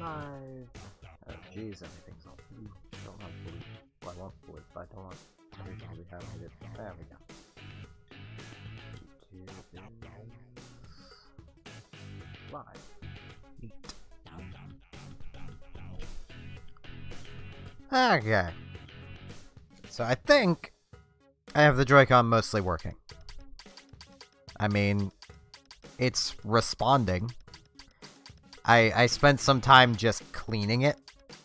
alive. Oh jeez, everything's all blue. I don't want blue. Well, I want blue, but I don't want everything to be highlighted. There we go. Live. Neat. Okay. So I think I have the Joy-Con mostly working. I mean, it's responding. I spent some time just cleaning it,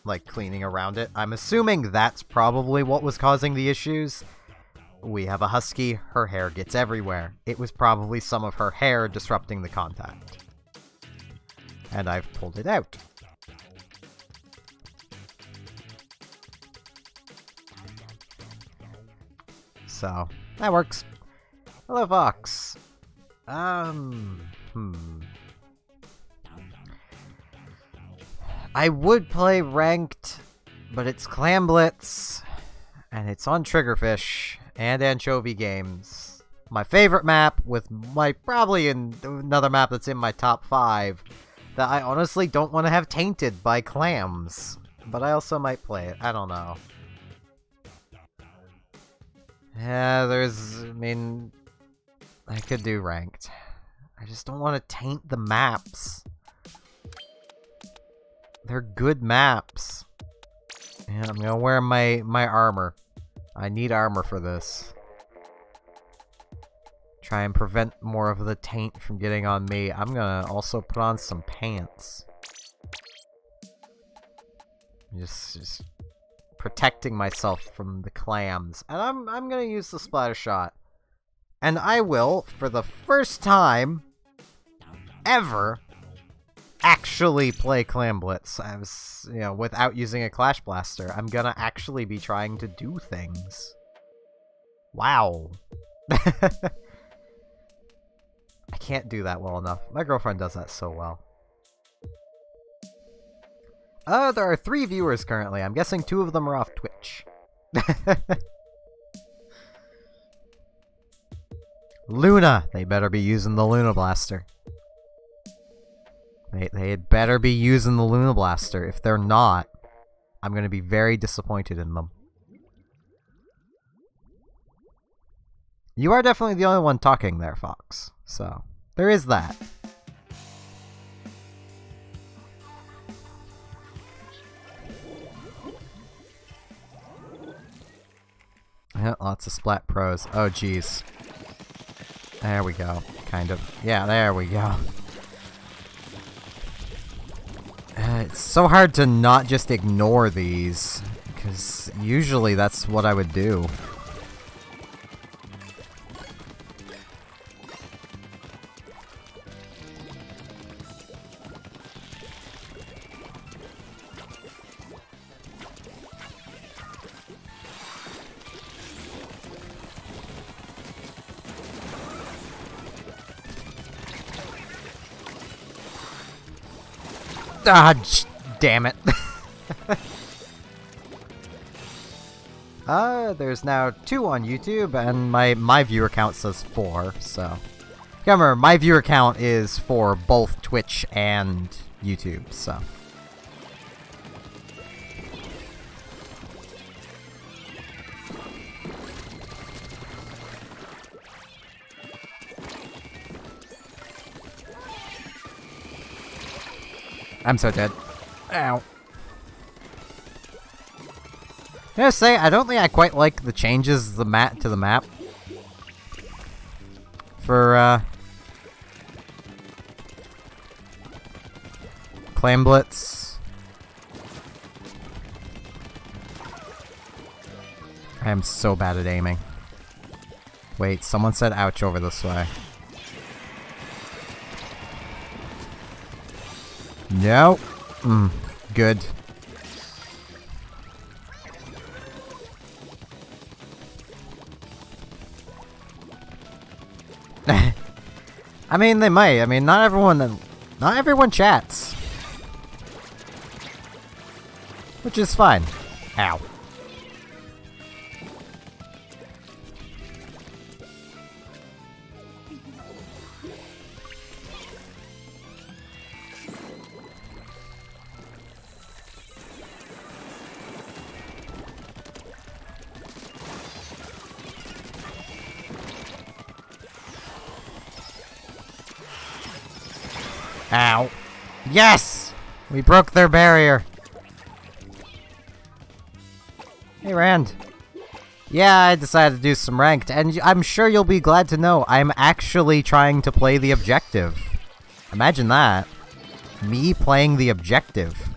like cleaning around it. I'm assuming that's probably what was causing the issues. We have a husky, her hair gets everywhere. It was probably some of her hair disrupting the contact. And I've pulled it out. So, that works. Hello, Fox. I would play ranked, but it's Clam Blitz, and it's on Triggerfish and Anchovy Games. My favorite map, with probably another map that's in my top 5, that I honestly don't want to have tainted by clams. But I also might play it, I don't know. Yeah, I could do ranked. I just don't want to taint the maps. They're good maps. And I'm gonna wear my armor. I need armor for this. Try and prevent more of the taint from getting on me. I'm gonna also put on some pants. Just protecting myself from the clams. And I'm gonna use the splatter shot. And I will, for the first time ever, actually play Clam Blitz. I was, without using a Clash Blaster. I'm gonna actually be trying to do things. Wow. I can't do that well enough. My girlfriend does that so well. There are 3 viewers currently. I'm guessing 2 of them are off Twitch. Luna! They better be using the Luna Blaster. They had better be using the Luna Blaster. If they're not, I'm going to be very disappointed in them. You are definitely the only one talking there, Fox. So, there is that. Yeah, lots of Splat Pros. Oh, jeez. There we go. Kind of. Yeah, there we go. It's so hard to not just ignore these, because usually that's what I would do. Ah, damn it. There's now 2 on YouTube, and my viewer count says 4, so... Remember, my viewer count is for both Twitch and YouTube, so... I'm so dead. Ow. I gotta say, I don't think I quite like the changes to the map. For, Clam Blitz. I am so bad at aiming. Wait, someone said ouch over this way. No. Good. I mean, they might. I mean, not everyone chats. Which is fine. Ow. Ow. Yes! We broke their barrier. Hey, Rand. Yeah, I decided to do some ranked, and I'm sure you'll be glad to know I'm actually trying to play the objective. Imagine that. Me playing the objective.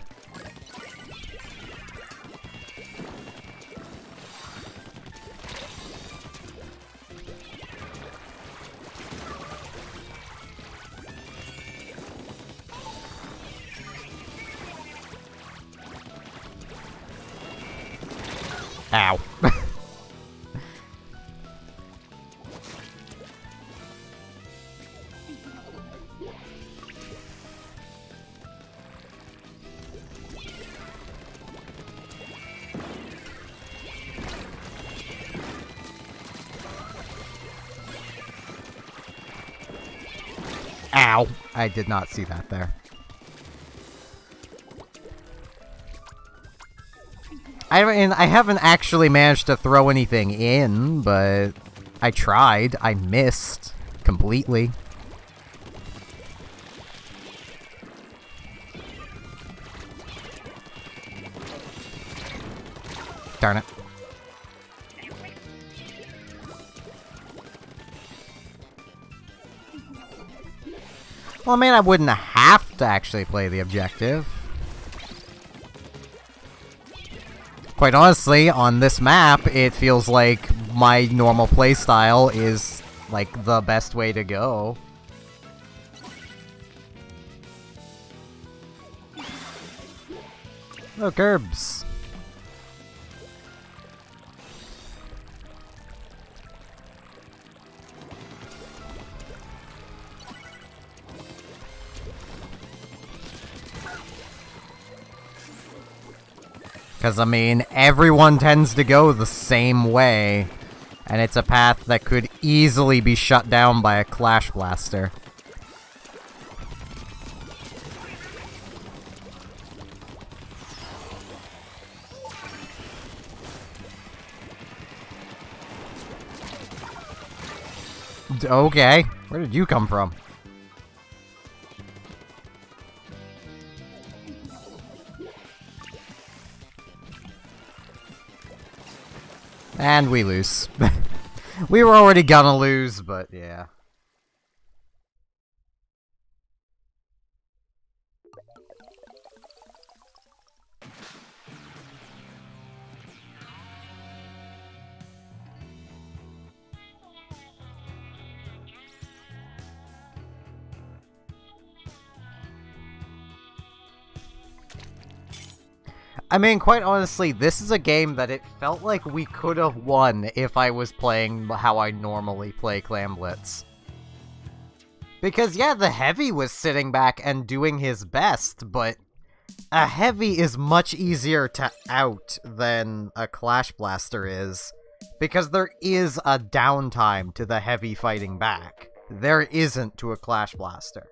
Ow. Ow. I did not see that there. I mean, I haven't actually managed to throw anything in, but I tried. I missed completely. Darn it. Well, I mean, I wouldn't have to actually play the objective. Quite honestly, on this map, it feels like my normal playstyle is, like, the best way to go. Oh, Gerbs. Because, I mean, everyone tends to go the same way, and it's a path that could easily be shut down by a Clash Blaster. Okay, where did you come from? And we lose. We were already gonna lose, but yeah. I mean, quite honestly, this is a game that it felt like we could have won if I was playing how I normally play Clam Blitz. Because, yeah, the Heavy was sitting back and doing his best, but a Heavy is much easier to out than a Clash Blaster is, because there is a downtime to the Heavy fighting back. There isn't to a Clash Blaster.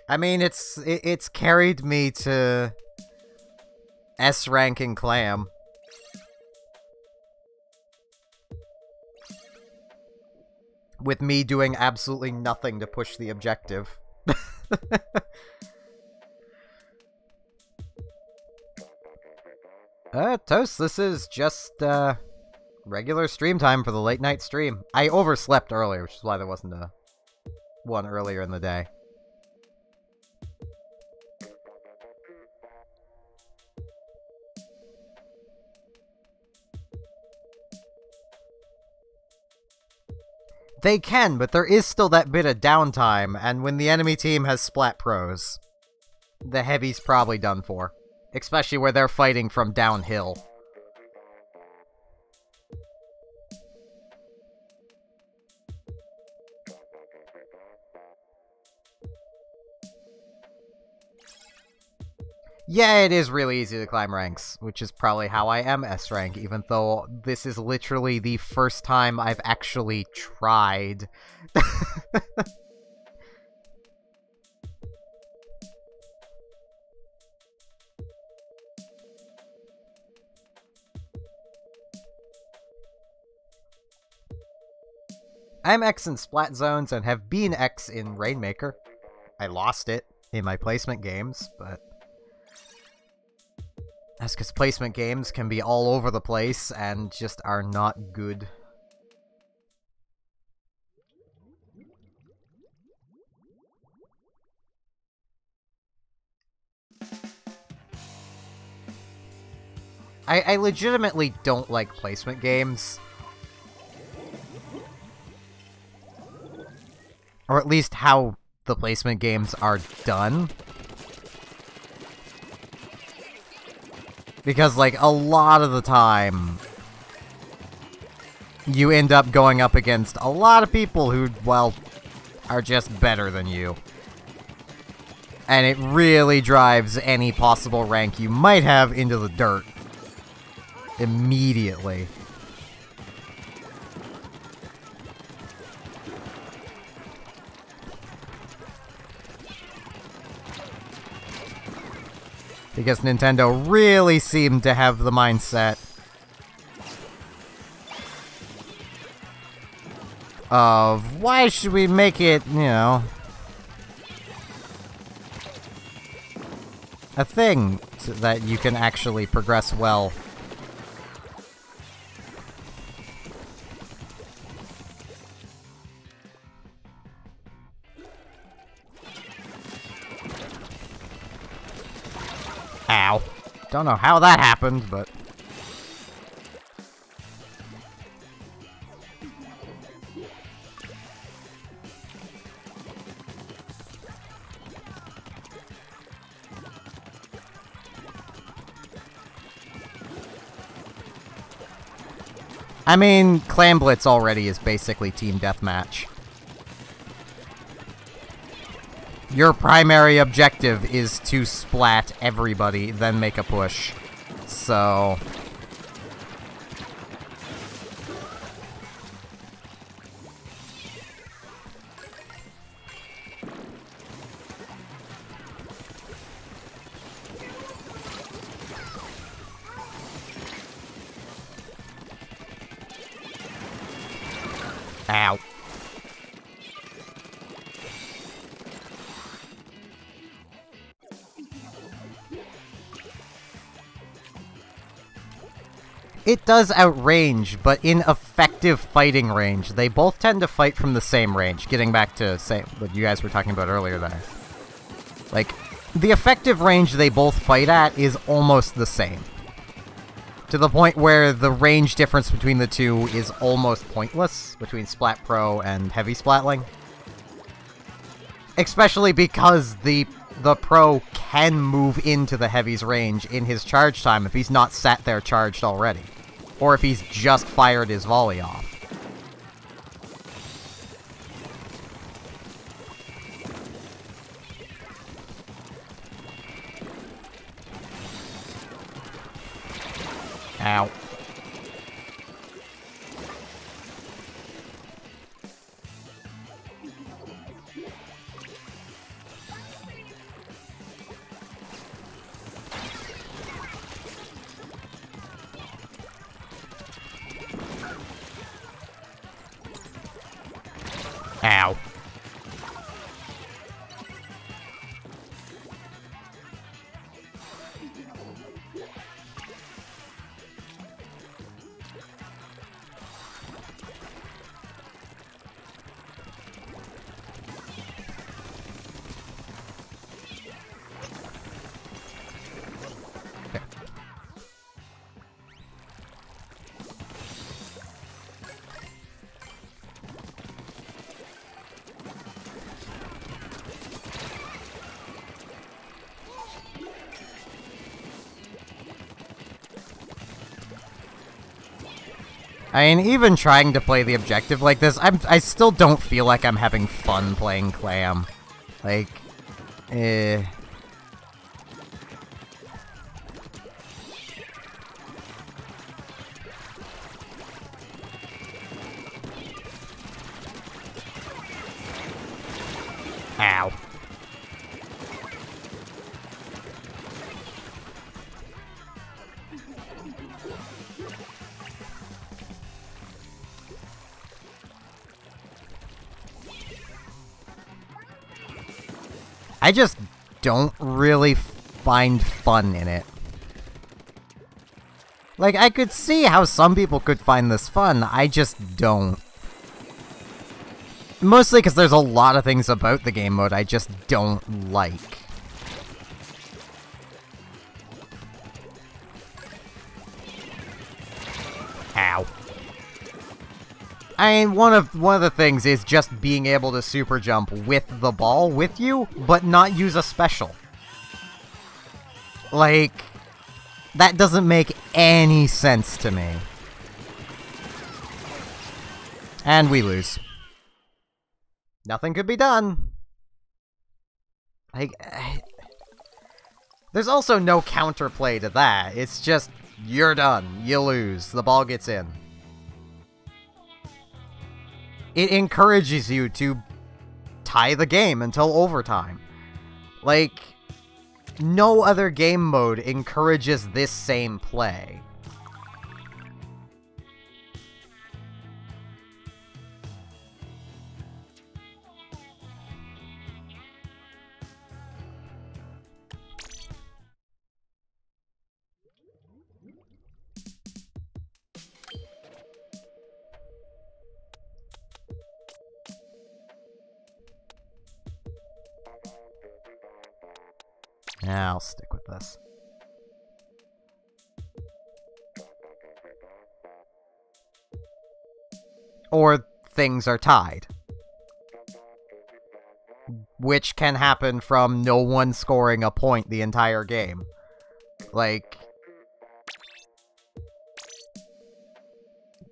I mean, it's carried me to S rank in Clam. With me doing absolutely nothing to push the objective. Toast, this is just, regular stream time for the late night stream. I overslept earlier, which is why there wasn't a one earlier in the day. They can, but there is still that bit of downtime, and when the enemy team has Splat Pros, the Heavy's probably done for. Especially where they're fighting from downhill. Yeah, it is really easy to climb ranks, which is probably how I am S rank, even though this is literally the first time I've actually tried. I'm X in Splat Zones and have been X in Rainmaker. I lost it in my placement games, but that's because placement games can be all over the place and just are not good. I legitimately don't like placement games. Or at least how the placement games are done. Because, like, a lot of the time, you end up going up against a lot of people who, well, are just better than you. And it really drives any possible rank you might have into the dirt. Immediately. Because Nintendo really seemed to have the mindset of, why should we make it, you know, a thing so that you can actually progress well. Ow. Don't know how that happened, but... I mean, Clan Blitz already is basically Team Deathmatch. Your primary objective is to splat everybody, then make a push. So... Ow. It does outrange, but in effective fighting range. They both tend to fight from the same range, getting back to what you guys were talking about earlier there. Like, the effective range they both fight at is almost the same. To the point where the range difference between the two is almost pointless, between Splat Pro and Heavy Splatling. Especially because the Pro can move into the Heavy's range in his charge time if he's not sat there charged already. Or if he's just fired his volley off. Ow. Ow. I mean, even trying to play the objective like this, I still don't feel like I'm having fun playing Clam. Like, I just don't really find fun in it. Like, I could see how some people could find this fun, I just don't. Mostly because there's a lot of things about the game mode I just don't like. Ow. I mean, one of the things is just being able to super jump with the ball with you, but not use a special. Like, that doesn't make any sense to me. And we lose. Nothing could be done. There's also no counterplay to that. It's just, you're done. You lose. The ball gets in. It encourages you to tie the game until overtime. Like, no other game mode encourages this same play. Yeah, I'll stick with this. Or things are tied. Which can happen from no one scoring a point the entire game. Like,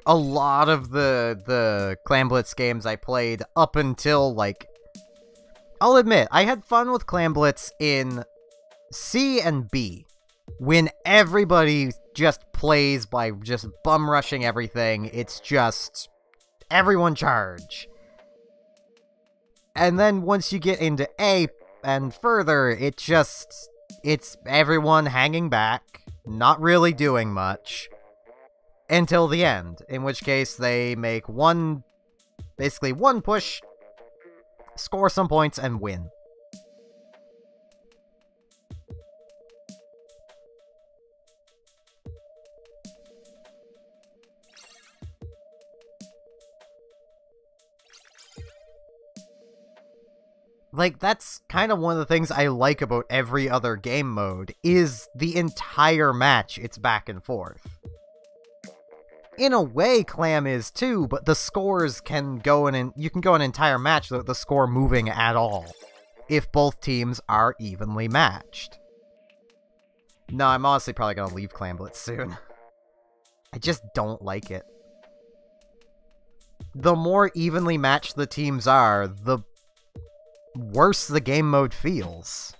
a lot of the Clan Blitz games I played up until, like, I'll admit, I had fun with Clan Blitz in C and B, when everybody just plays by just bum rushing everything. It's just everyone charge. And then once you get into A and further, it's everyone hanging back, not really doing much, until the end, in which case they make basically one push, score some points, and win. Like, that's kind of one of the things I like about every other game mode, is the entire match, it's back and forth. In a way, Clam is too, but the scores can go you can go an entire match without the score moving at all, if both teams are evenly matched. No, I'm honestly probably gonna leave Clan Blitz soon. I just don't like it. The more evenly matched the teams are, the worse the game mode feels.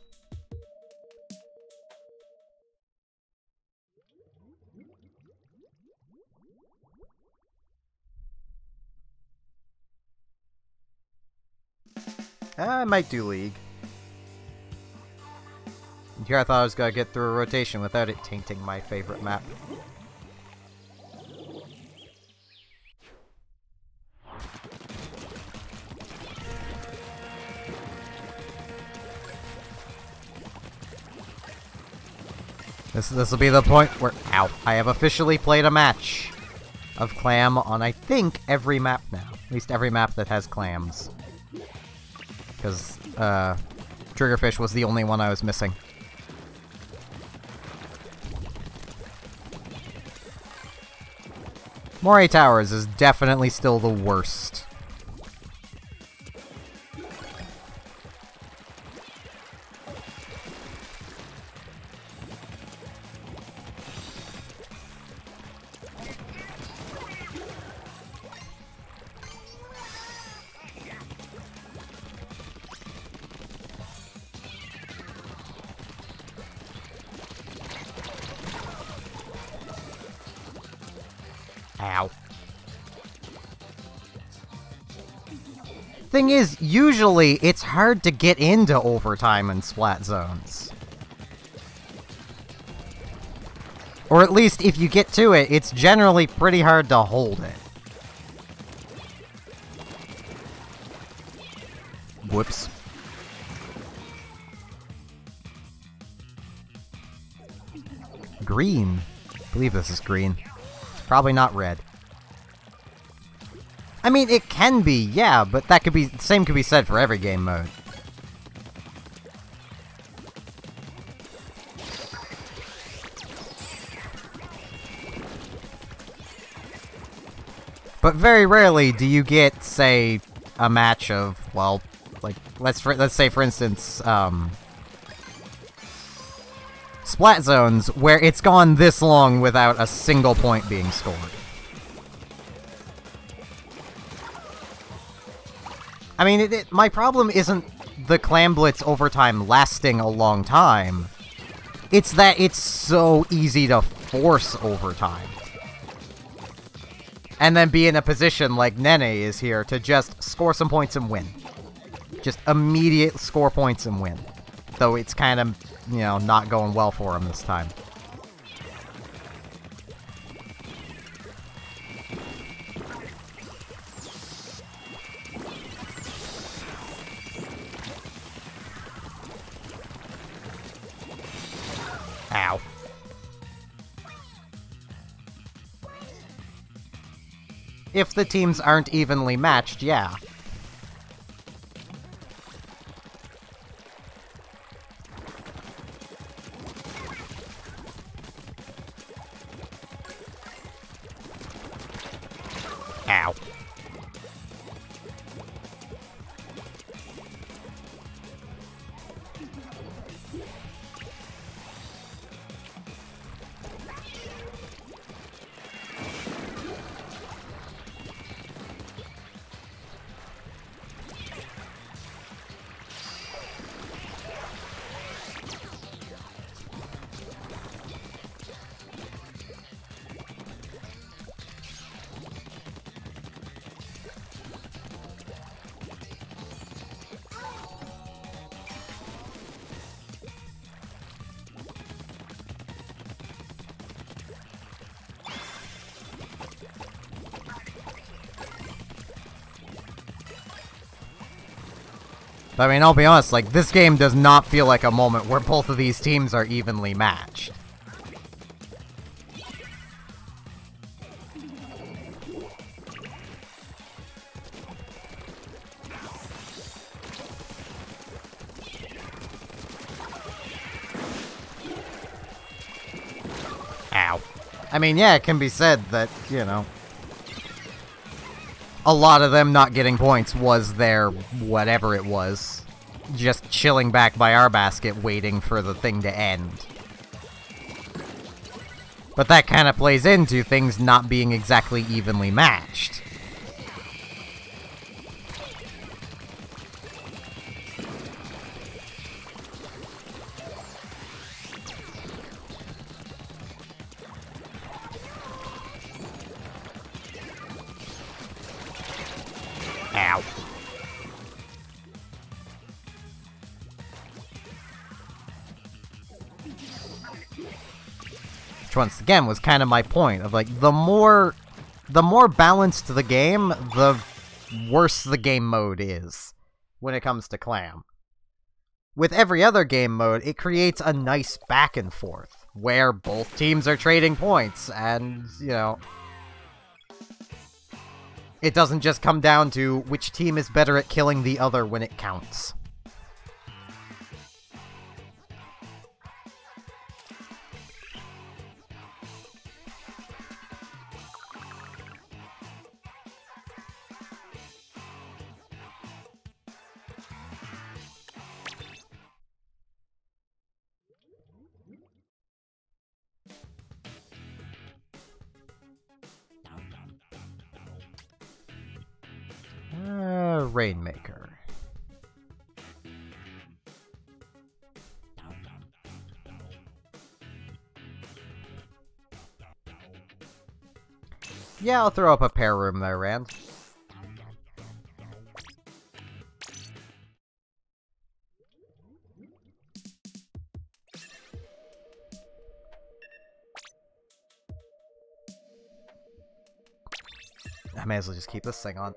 I might do League. And here I thought I was gonna get through a rotation without it tainting my favorite map. This will be the point where, ow, I have officially played a match of Clam on, I think, every map now. At least every map that has clams. Because, Triggerfish was the only one I was missing. Moray Towers is definitely still the worst. Ow. Thing is, usually it's hard to get into overtime in Splat zones. Or at least if you get to it, it's generally pretty hard to hold it. Whoops. Green. I believe this is green. It's probably not red. I mean, it can be, yeah, but that could be... Same could be said for every game mode. But very rarely do you get, say, a match of, well, like, let's say, for instance, Splat Zones, where it's gone this long without a single point being scored. I mean, my problem isn't the Clam Blitz overtime lasting a long time. It's that it's so easy to force overtime. And then be in a position like Nene is here to just score some points and win. Just immediate score points and win. Though it's kind of, you know, not going well for him this time. Ow. If the teams aren't evenly matched, yeah. Ow. But I mean, I'll be honest, like, this game does not feel like a moment where both of these teams are evenly matched. Ow. I mean, yeah, it can be said that, you know, a lot of them not getting points was their whatever it was. Just chilling back by our basket waiting for the thing to end. But that kind of plays into things not being exactly evenly matched. Ow. Which once again was kind of my point of, like, the more balanced the game, the worse the game mode is when it comes to Clam. With every other game mode, it creates a nice back and forth where both teams are trading points and, you know, it doesn't just come down to which team is better at killing the other when it counts. Rainmaker. Yeah, I'll throw up a pair room there, Rand. I may as well just keep this thing on.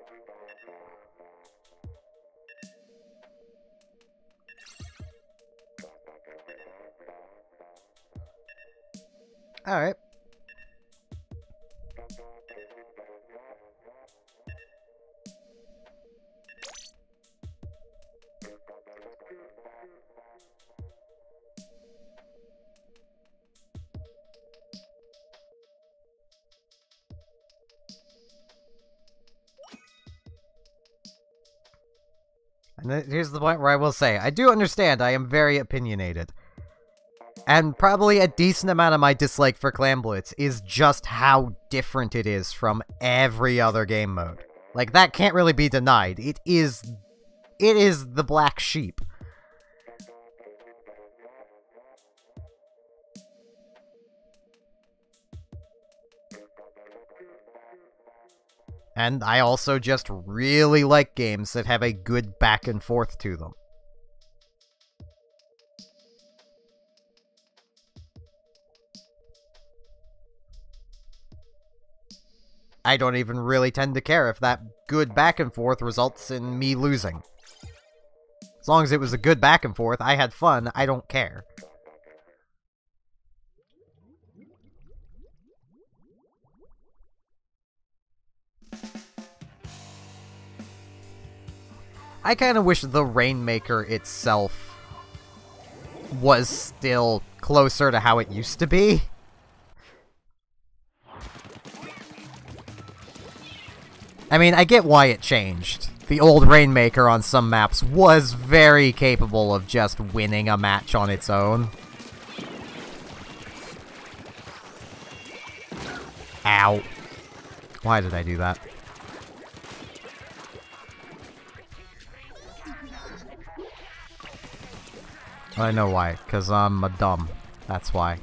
Alright. And here's the point where I will say, I do understand I am very opinionated. And probably a decent amount of my dislike for Clan Blitz is just how different it is from every other game mode. Like, that can't really be denied. It is the black sheep. And I also just really like games that have a good back and forth to them. I don't even really tend to care if that good back and forth results in me losing. As long as it was a good back and forth, I had fun, I don't care. I kind of wish the Rainmaker itself was still closer to how it used to be. I mean, I get why it changed. The old Rainmaker on some maps was very capable of just winning a match on its own. Ow. Why did I do that? I know why, because I'm a dumb. That's why.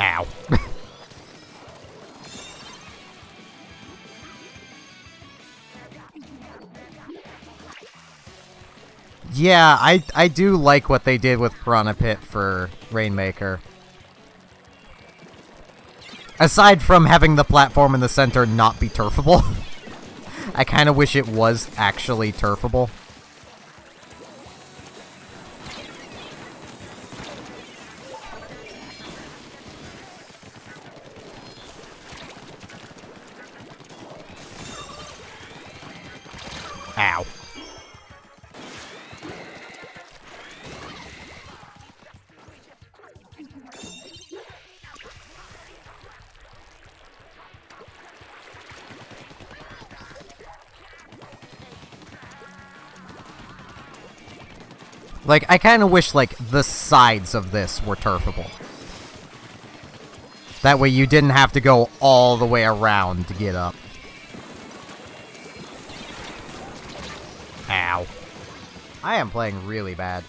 Ow. Yeah, I do like what they did with Piranha Pit for Rainmaker. Aside from having the platform in the center not be turfable, I kind of wish it was actually turfable. Ow. Like, I kind of wish, like, the sides of this were turfable. That way you didn't have to go all the way around to get up. Ow. I am playing really bad.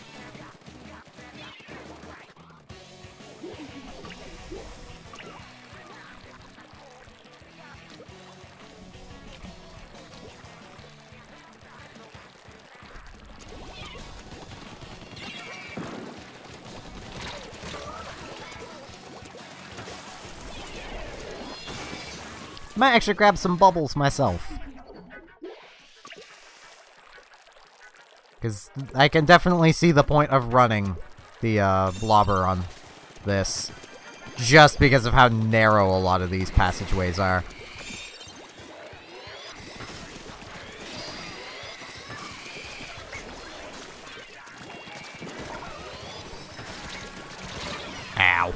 Might actually grab some bubbles myself. Because I can definitely see the point of running the blobber on this. Just because of how narrow a lot of these passageways are. Ow.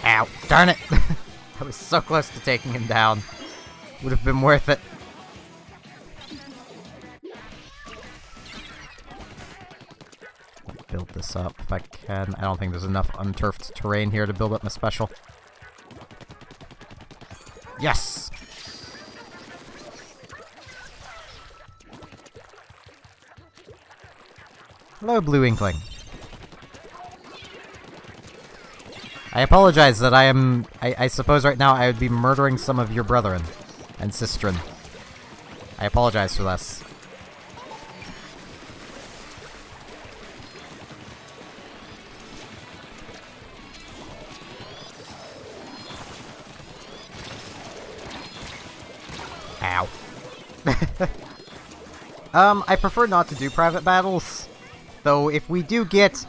Ow. Darn it! I was so close to taking him down. Would have been worth it. Build this up if I can. I don't think there's enough unturfed terrain here to build up my special. Yes! Hello, Blue Inkling. I apologize that I suppose right now I would be murdering some of your brethren and sistren. I apologize for this. Ow. I prefer not to do private battles, though if we do get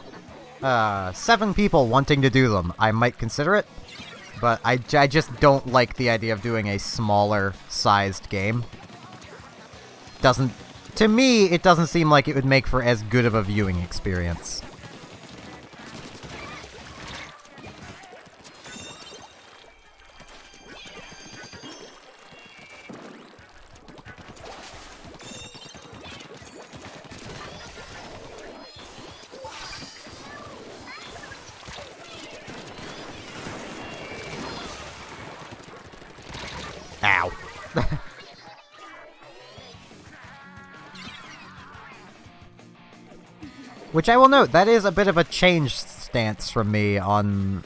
7 people wanting to do them, I might consider it, but I just don't like the idea of doing a smaller sized game. To me, it doesn't seem like it would make for as good of a viewing experience. Ow. Which I will note, that is a bit of a changed stance from me on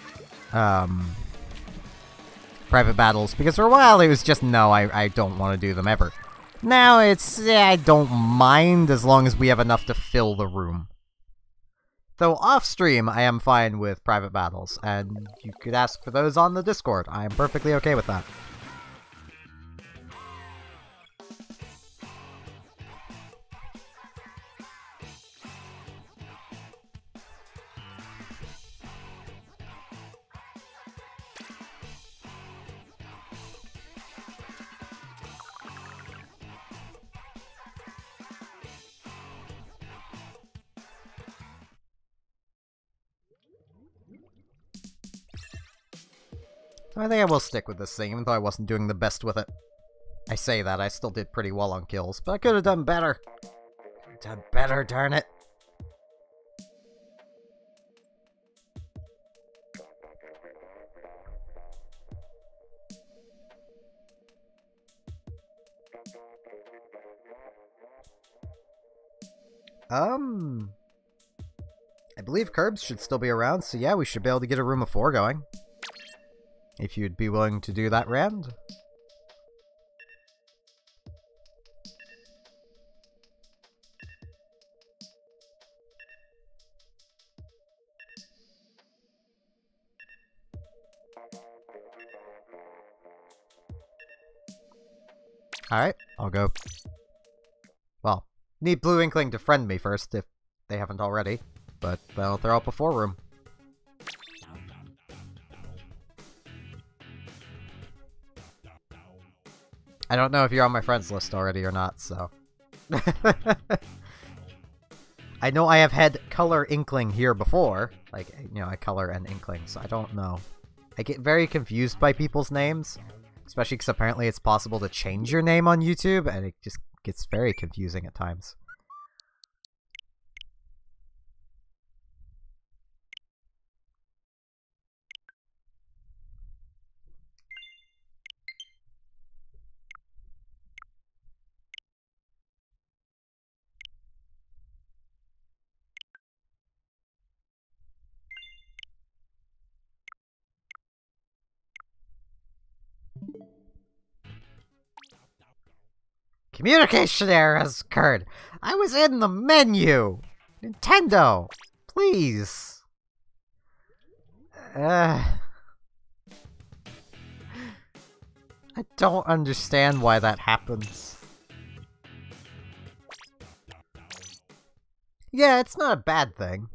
private battles, because for a while it was just, no, I don't want to do them ever. Now it's, yeah, I don't mind as long as we have enough to fill the room. Though off-stream, I am fine with private battles, and you could ask for those on the Discord. I am perfectly okay with that. I think I will stick with this thing, even though I wasn't doing the best with it. I say that, I still did pretty well on kills, but I could have done better. Done better, darn it. I believe Curbs should still be around, so yeah, we should be able to get a room of 4 going. If you'd be willing to do that round. Alright, I'll go. Well, need Blue Inkling to friend me first, if they haven't already. But I'll throw up a 4 room. I don't know if you're on my friends list already or not, so... I know I have had Color Inkling here before. Like, you know, I color an Inkling, so I don't know. I get very confused by people's names. Especially because apparently it's possible to change your name on YouTube, and it just gets very confusing at times. Communication error has occurred. I was in the menu. Nintendo, please. I don't understand why that happens. Yeah, it's not a bad thing.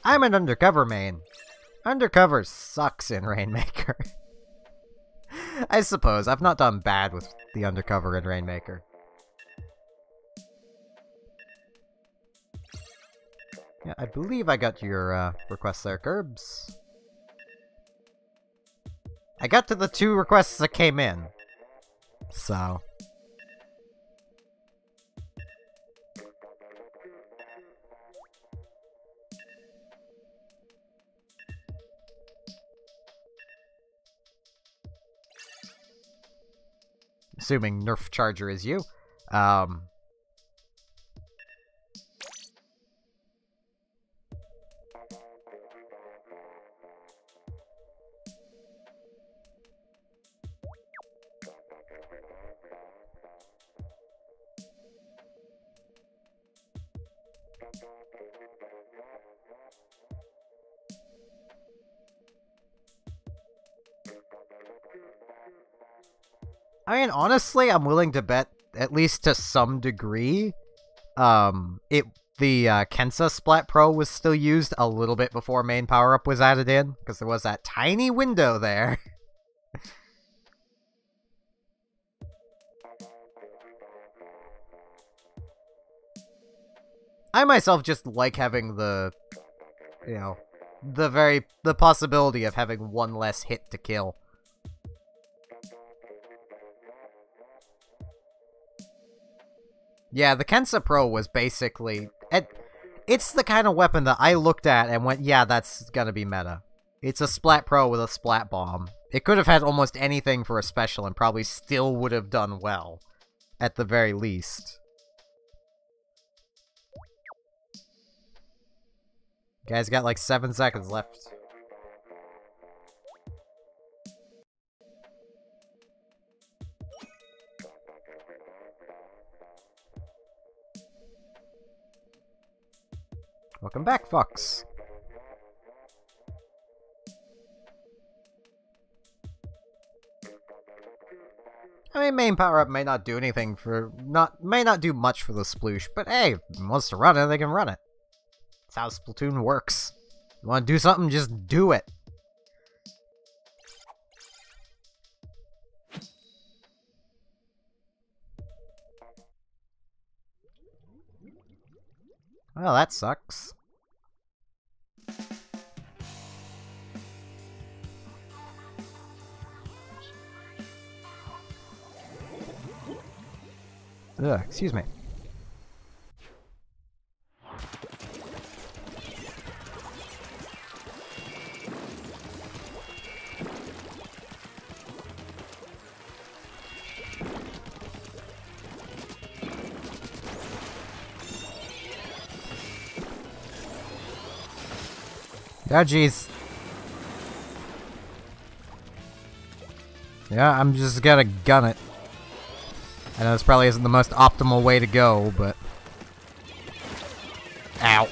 I'm an undercover main. Undercover sucks in Rainmaker. I suppose. I've not done bad with the undercover in Rainmaker. Yeah, I believe I got your request there, Curbs. I got to the 2 requests that came in. So... assuming Nerf Charger is you. I mean, honestly, I'm willing to bet, at least to some degree, the Kensa Splat Pro was still used a little bit before main power-up was added in, because there was that tiny window there. I myself just like having the, you know, the possibility of having one less hit to kill. Yeah, the Kensa Pro was basically... It's the kind of weapon that I looked at and went, yeah, that's gonna be meta. It's a Splat Pro with a Splat Bomb. It could have had almost anything for a special and probably still would have done well, at the very least. Guys got like 7 seconds left. Welcome back, Fox. I mean, main power-up may not do anything for... may not do much for the sploosh, but hey, if he wants to run it, they can run it. That's how Splatoon works. You want to do something, just do it. Well, that sucks. Ugh, excuse me. Oh, jeez. Yeah, I'm just gonna gun it. I know this probably isn't the most optimal way to go, but... Ow.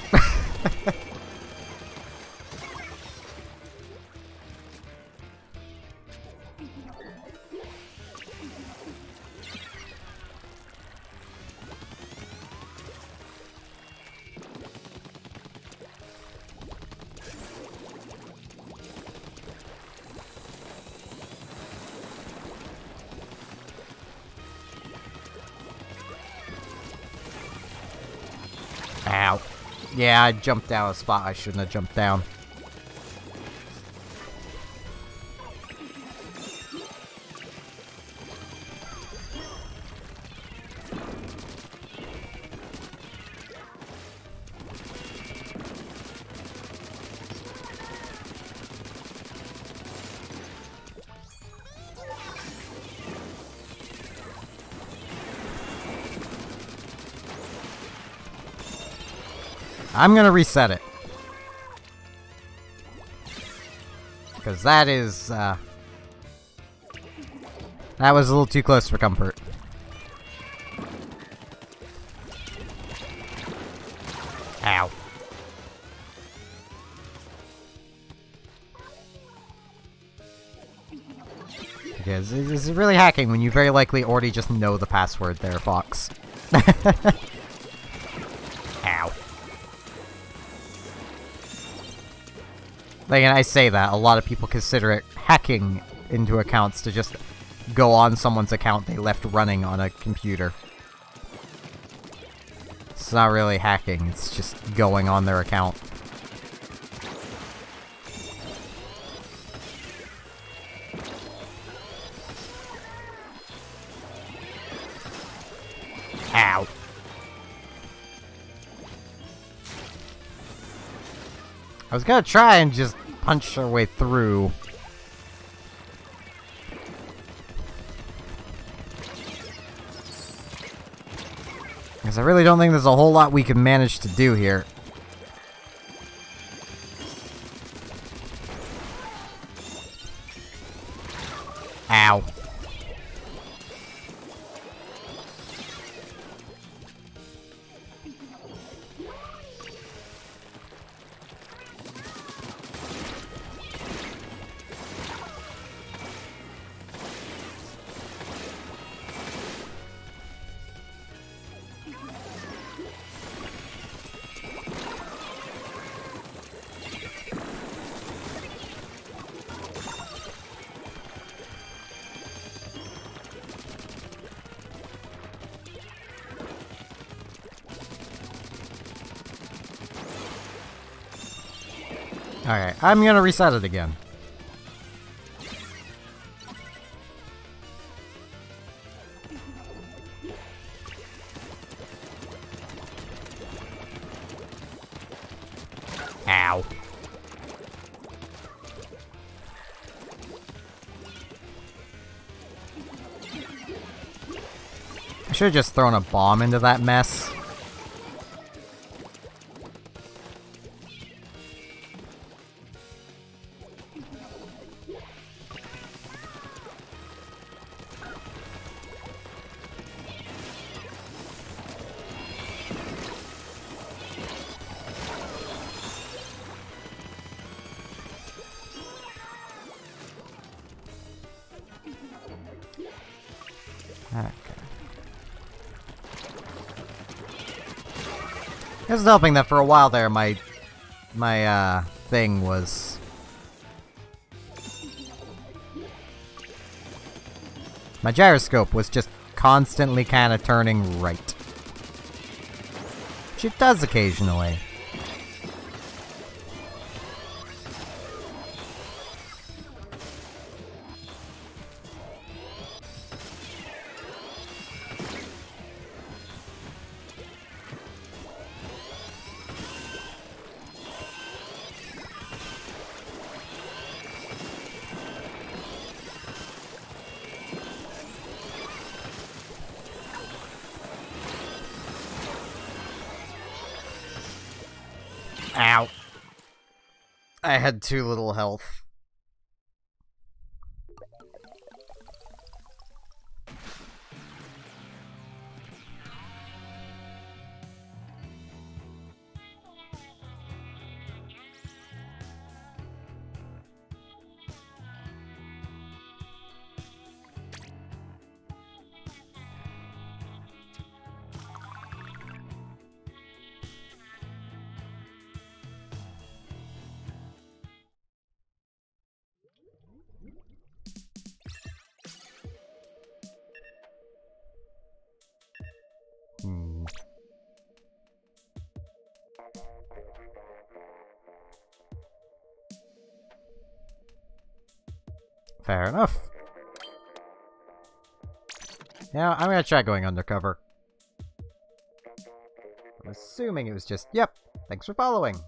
Ow. Yeah, I jumped down a spot I shouldn't have jumped down. I'm gonna reset it. Because that is, that was a little too close for comfort. Ow. Because is it really hacking when you very likely already just know the password there, Fox? Ow. Like, and I say that, a lot of people consider it hacking into accounts to just go on someone's account they left running on a computer. It's not really hacking, it's just going on their account. Ow. I was gonna try and just punch our way through. Because I really don't think there's a whole lot we can manage to do here. Ow. Alright, I'm gonna reset it again. Ow. I should have just thrown a bomb into that mess. Okay. It was helping that for a while there, my thing was... My gyroscope was just constantly kind of turning right. Which it does occasionally. Ow. I had too little health. Fair enough. Yeah, I'm gonna try going undercover. I'm assuming it was just, yep, thanks for following.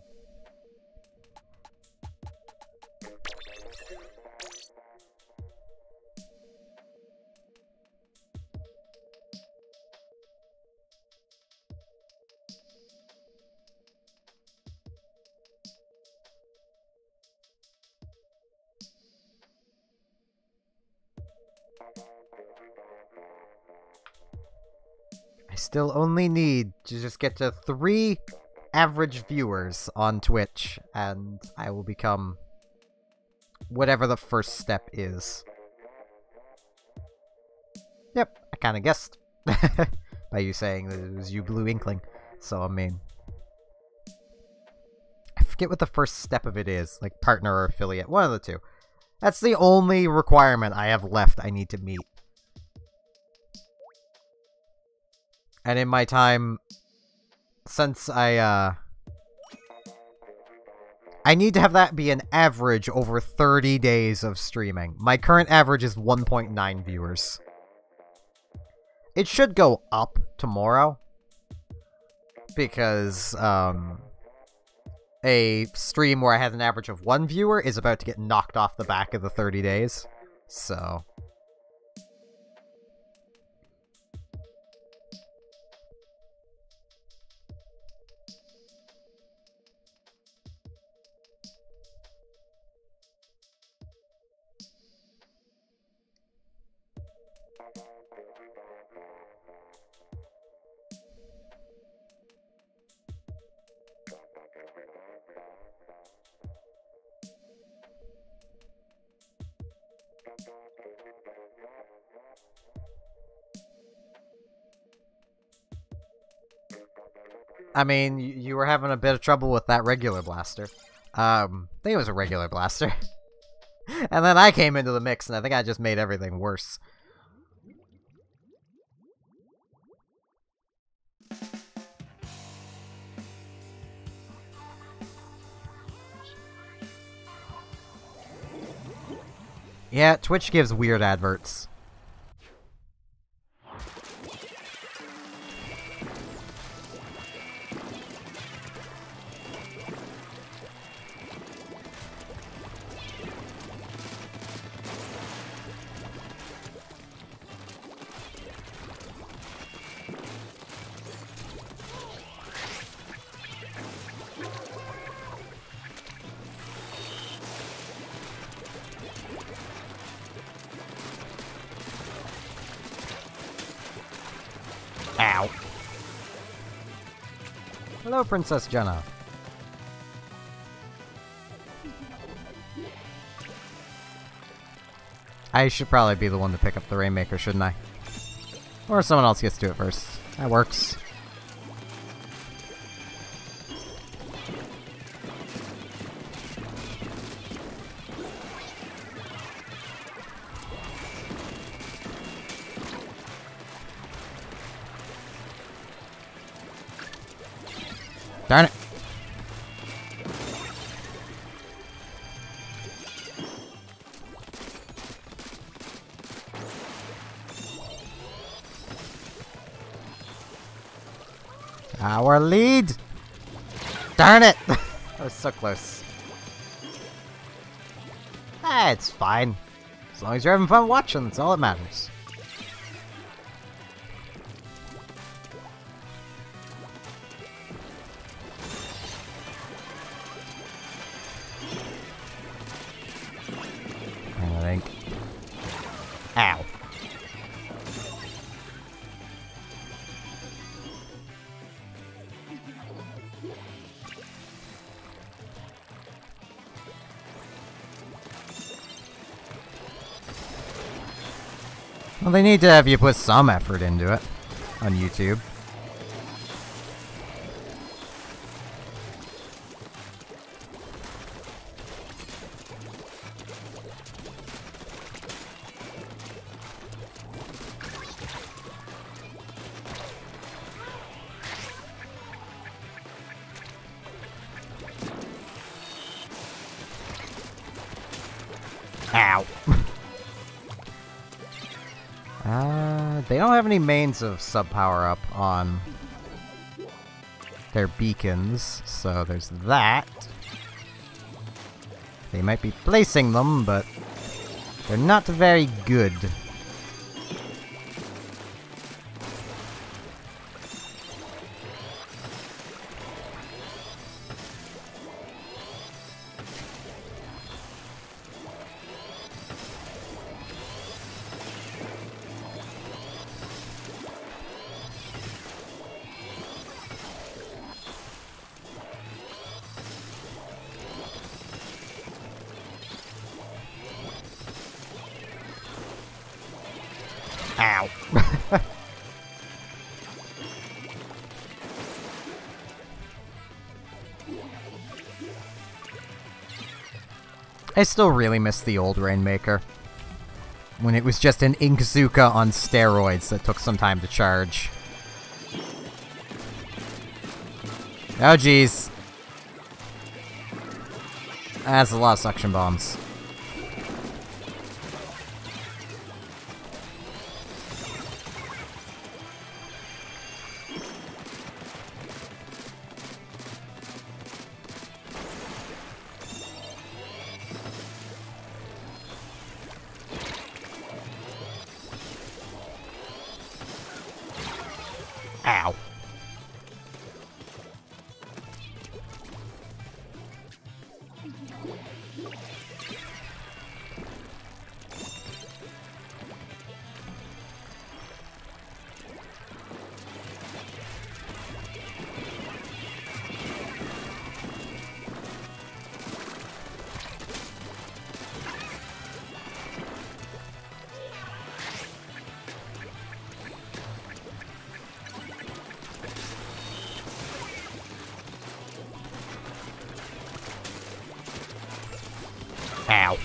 I still only need to just get to 3 average viewers on Twitch, and I will become whatever the first step is. Yep, I kinda guessed. By you saying that it was you Blue Inkling. So, I mean... I forget what the first step of it is. Like, partner or affiliate. One of the two. That's the only requirement I have left I need to meet. And in my time, since I need to have that be an average over 30 days of streaming. My current average is 1.9 viewers. It should go up tomorrow. Because, a stream where I had an average of 1 viewer is about to get knocked off the back of the 30 days. So... I mean, you were having a bit of trouble with that regular blaster. I think it was a regular blaster. And then I came into the mix, and I think I just made everything worse. Yeah, Twitch gives weird adverts. Ow. Hello, Princess Jenna. I should probably be the one to pick up the Rainmaker, shouldn't I? Or someone else gets to it first. That works. Darn it. Our lead! Darn it! That was so close. Ah, it's fine. As long as you're having fun watching, that's all that matters. I think. Ow. Well, they need to have you put some effort into it on YouTube. Ow. They don't have any mains of sub power up on their beacons, so there's that. They might be placing them, but they're not very good. Ow. I still really miss the old Rainmaker. When it was just an Inkzuka on steroids that took some time to charge. Oh jeez. That's a lot of suction bombs. Ow. Ow.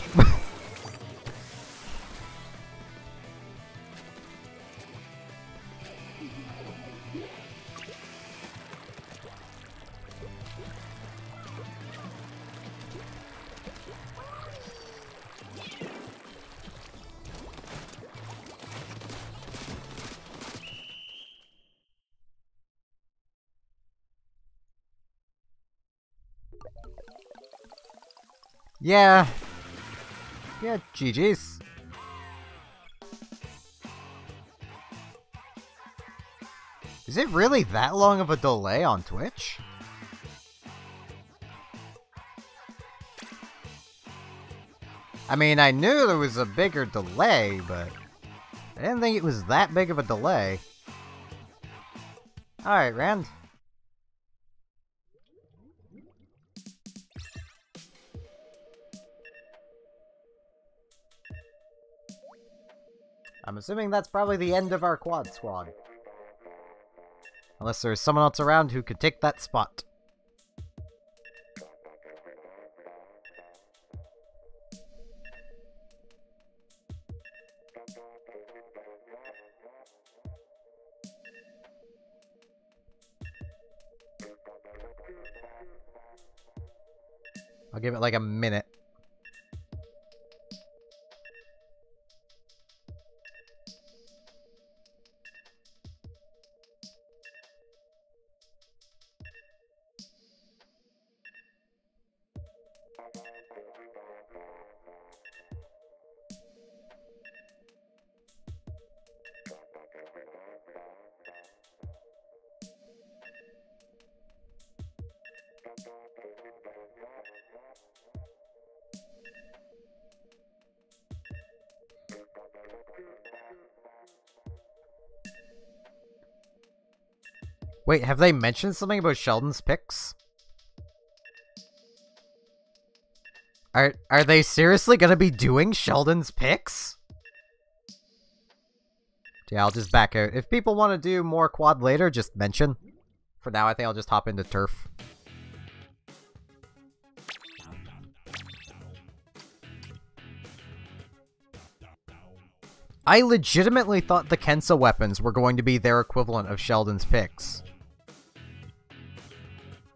Yeah. Yeah, GG's. Is it really that long of a delay on Twitch? I mean, I knew there was a bigger delay, but I didn't think it was that big of a delay. Alright, Rand. I'm assuming that's probably the end of our quad squad. Unless there's someone else around who could take that spot. I'll give it like a minute. Wait, have they mentioned something about Sheldon's picks? Are they seriously gonna be doing Sheldon's picks? Yeah, I'll just back out. If people want to do more quad later, just mention. For now, I think I'll just hop into turf. I legitimately thought the Kensa weapons were going to be their equivalent of Sheldon's picks.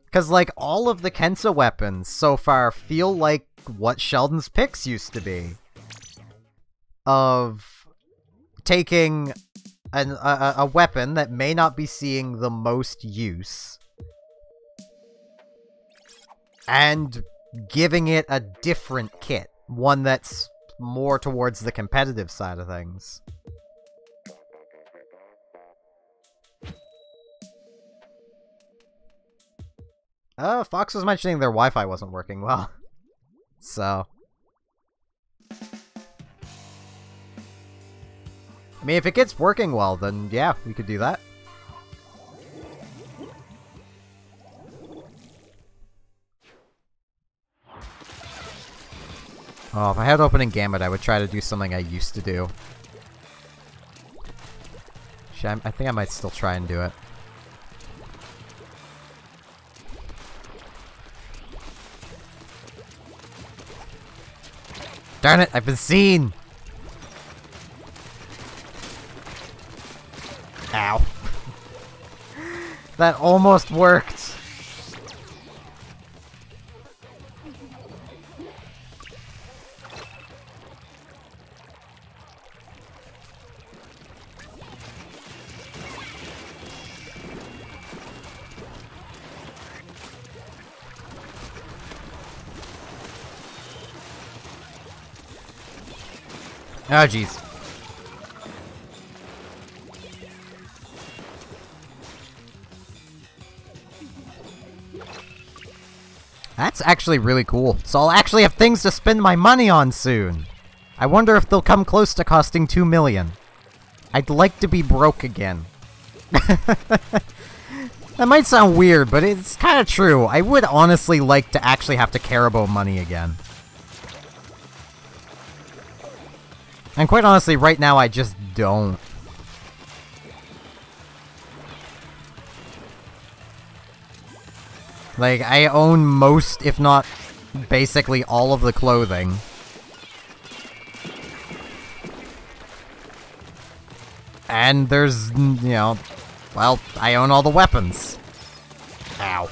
Because, like, all of the Kensa weapons so far feel like what Sheldon's picks used to be. Of taking a weapon that may not be seeing the most use and giving it a different kit. One that's more towards the competitive side of things. Fox was mentioning their Wi-Fi wasn't working well. So. I mean, if it gets working well, then yeah, we could do that. Oh, if I had opening Gambit, I would try to do something I used to do. I think I might still try and do it. Darn it, I've been seen! Ow. That almost worked. Oh, jeez. That's actually really cool. So I'll actually have things to spend my money on soon. I wonder if they'll come close to costing 2 million. I'd like to be broke again. That might sound weird, but it's kind of true. I would honestly like to actually have to care about money again. And quite honestly, right now I just don't. Like, I own most, if not basically all of the clothing. And there's, you know, well, I own all the weapons. Ow.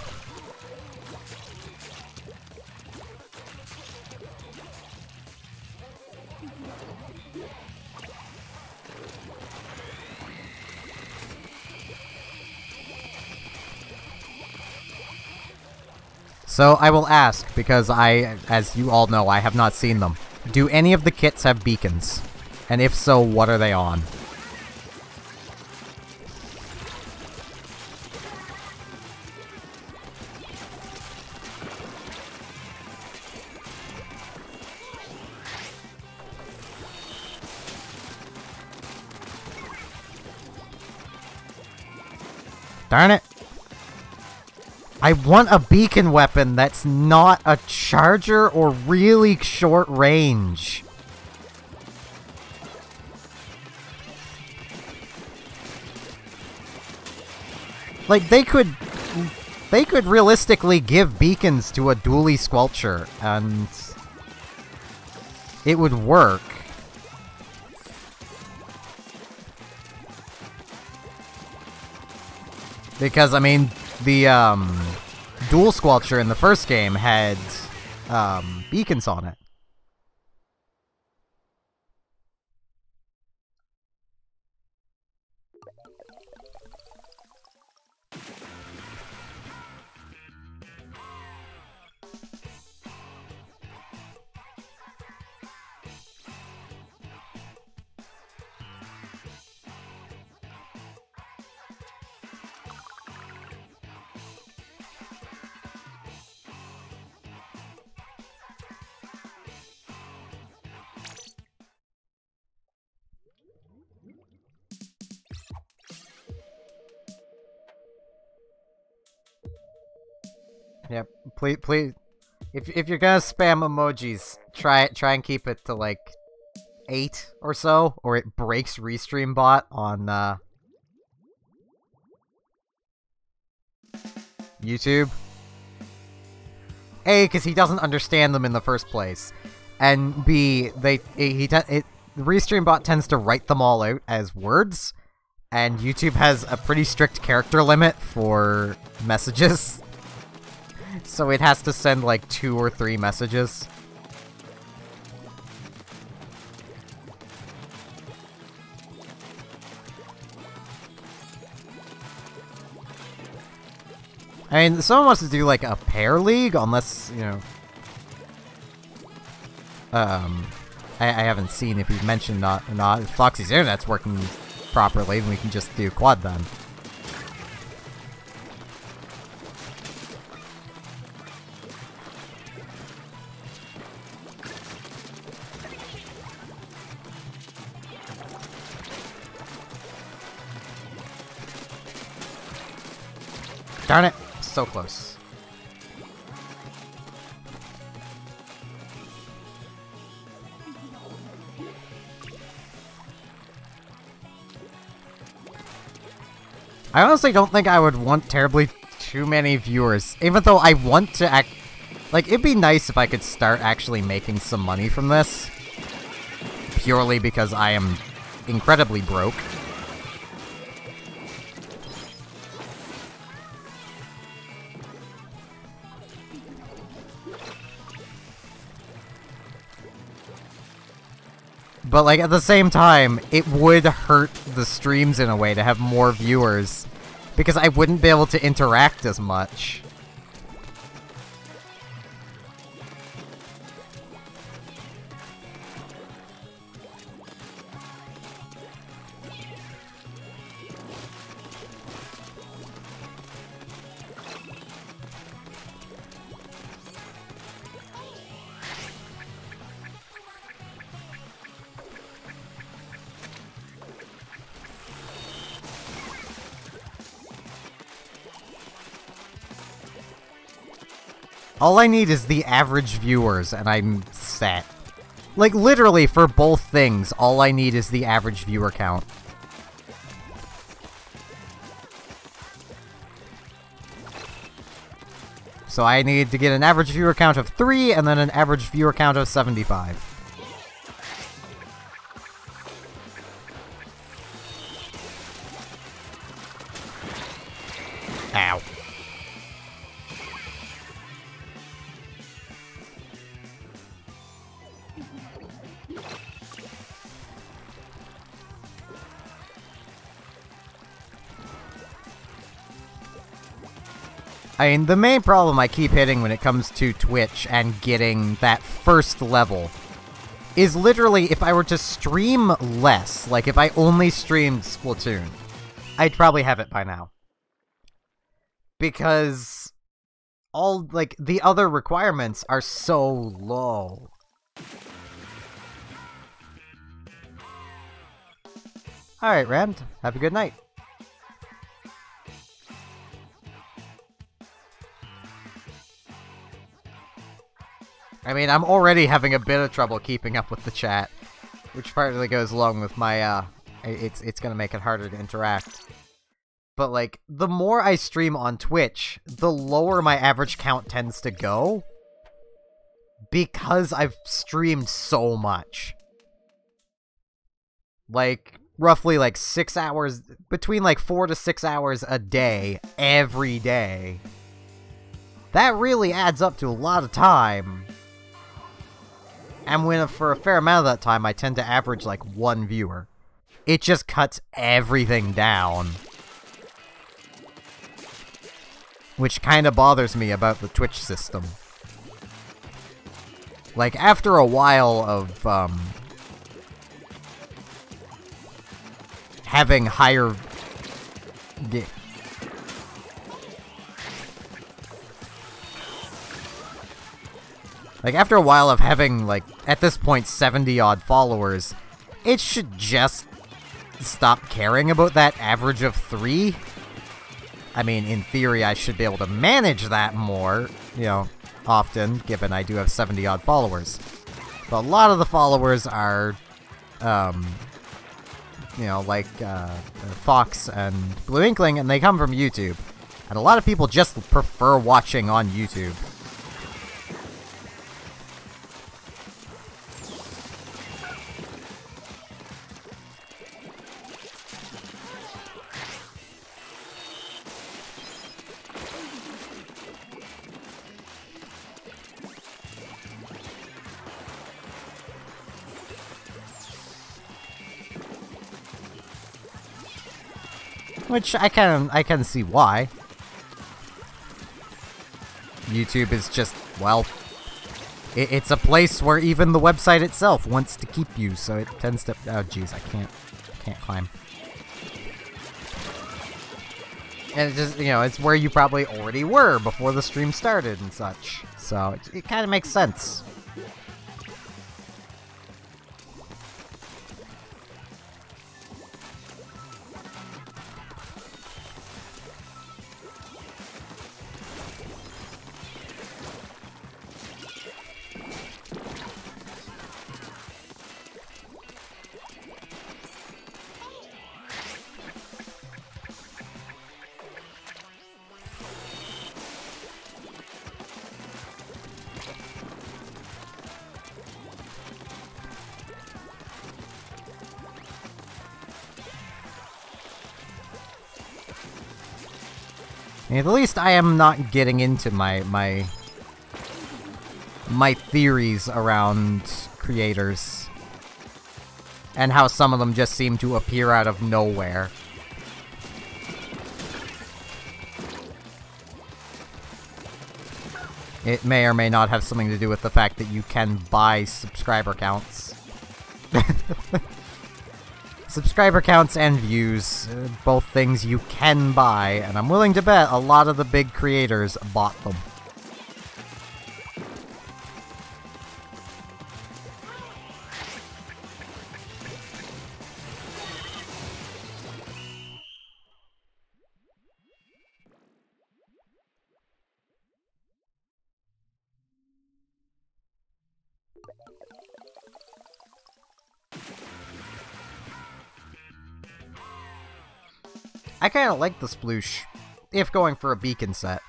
So I will ask, because as you all know, I have not seen them. Do any of the kits have beacons? And if so, what are they on? Darn it. I want a beacon weapon that's not a charger or really short range. Like, they could realistically give beacons to a dually squelcher, and it would work. Because, I mean, the, dual squelcher in the first game had, beacons on it. Yep, please, if you're gonna spam emojis, try and keep it to like 8 or so, or it breaks Restream bot on YouTube. A, because he doesn't understand them in the first place, and B, Restream bot tends to write them all out as words, and YouTube has a pretty strict character limit for messages. So it has to send like 2 or 3 messages. I mean, someone wants to do like a pair league, unless, you know... I haven't seen if he's mentioned or not. If Foxy's internet's working properly, then we can just do quad then. Darn it! So close. I honestly don't think I would want terribly too many viewers, even though I want to act... Like, it'd be nice if I could start actually making some money from this. Purely because I am incredibly broke. But, like, at the same time, it would hurt the streams in a way to have more viewers, because I wouldn't be able to interact as much. All I need is the average viewers, and I'm set. Like, literally, for both things, all I need is the average viewer count. So I need to get an average viewer count of 3, and then an average viewer count of 75. Ow. I mean, the main problem I keep hitting when it comes to Twitch and getting that first level is literally if I were to stream less, like if I only streamed Splatoon, I'd probably have it by now. Because all, like, the other requirements are so low. Alright, Rand, have a good night. I mean, I'm already having a bit of trouble keeping up with the chat, which partly goes along with my, it's gonna make it harder to interact. But, like, the more I stream on Twitch, the lower my average count tends to go, because I've streamed so much. Like, roughly, like, 6 hours, between, like, 4 to 6 hours a day, every day. That really adds up to a lot of time. And when, for a fair amount of that time, I tend to average, like, 1 viewer. It just cuts everything down. Which kind of bothers me about the Twitch system. Like, after a while of, having higher... Like, after a while of having, like, at this point, 70-odd followers, it should just stop caring about that average of 3. I mean, in theory, I should be able to manage that more, you know, often, given I do have 70-odd followers. But a lot of the followers are, you know, like, Fox and Blue Inkling, and they come from YouTube. And a lot of people just prefer watching on YouTube. Which I can see why. YouTube is just, well, it's a place where even the website itself wants to keep you, so it tends to. Oh, jeez, I can't climb. And it just, you know, it's where you probably already were before the stream started and such. So it kind of makes sense. At least I am not getting into my theories around creators. And how some of them just seem to appear out of nowhere. It may or may not have something to do with the fact that you can buy subscriber counts. Subscriber counts and views, both things you can buy, and I'm willing to bet a lot of the big creators bought them. I kinda like the sploosh, if going for a beacon set.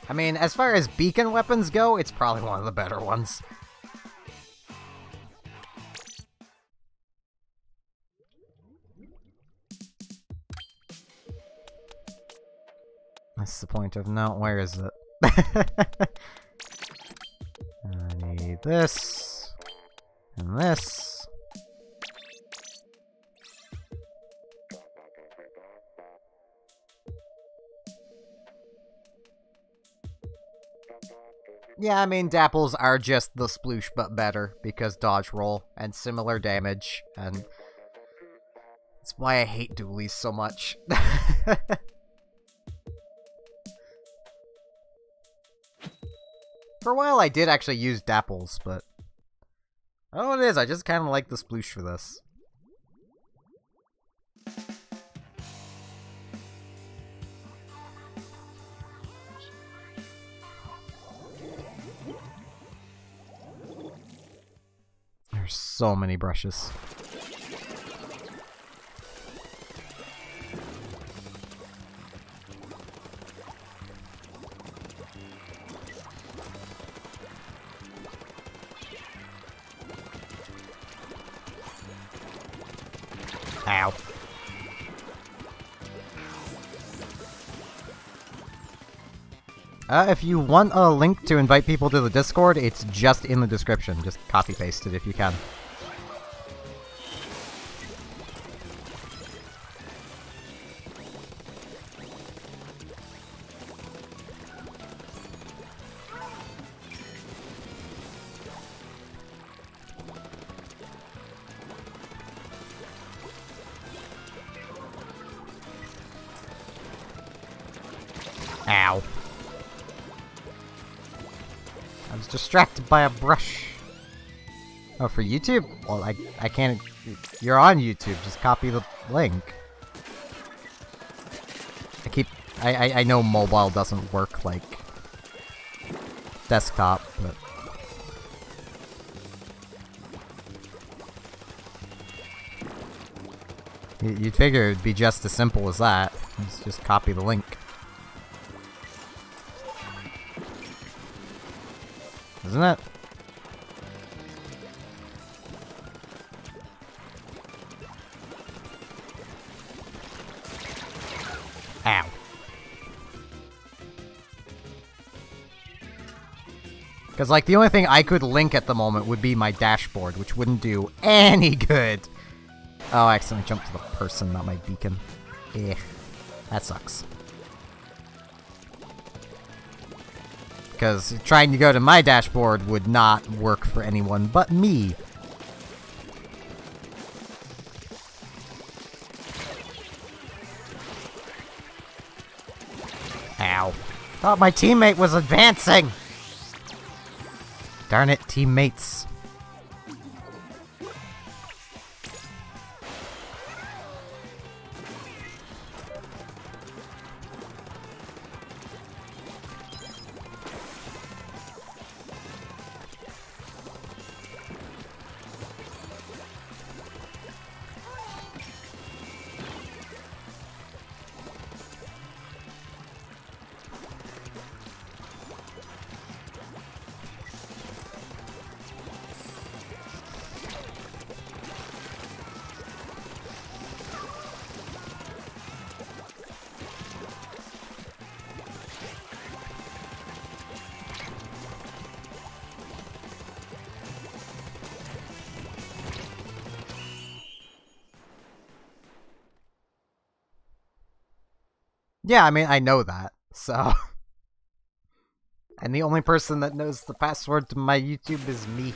I mean, as far as beacon weapons go, it's probably one of the better ones. That's the point of no, where is it? I need this, And this. Yeah, I mean, Dapples are just the sploosh, but better, because dodge roll and similar damage, and that's why I hate dualies so much. For a while, I did actually use Dapples, but I don't know what it is, I just kind of like the sploosh for this. There's so many brushes. Ow. If you want a link to invite people to the Discord, it's just in the description. Just copy-paste it if you can. Ow. I was distracted by a brush. Oh, for YouTube? Well, I can't... You're on YouTube, just copy the link. I know mobile doesn't work like desktop, but... You'd figure it'd be just as simple as that. Just copy the link. Isn't it? Ow. Because, like, the only thing I could link at the moment would be my dashboard, which wouldn't do any good. Oh, I accidentally jumped to the person, not my beacon. Eh. That sucks. Because trying to go to my dashboard would not work for anyone but me. Ow. Thought my teammate was advancing! Darn it, teammates. Yeah, I mean, I know that, so... And the only person that knows the password to my YouTube is me.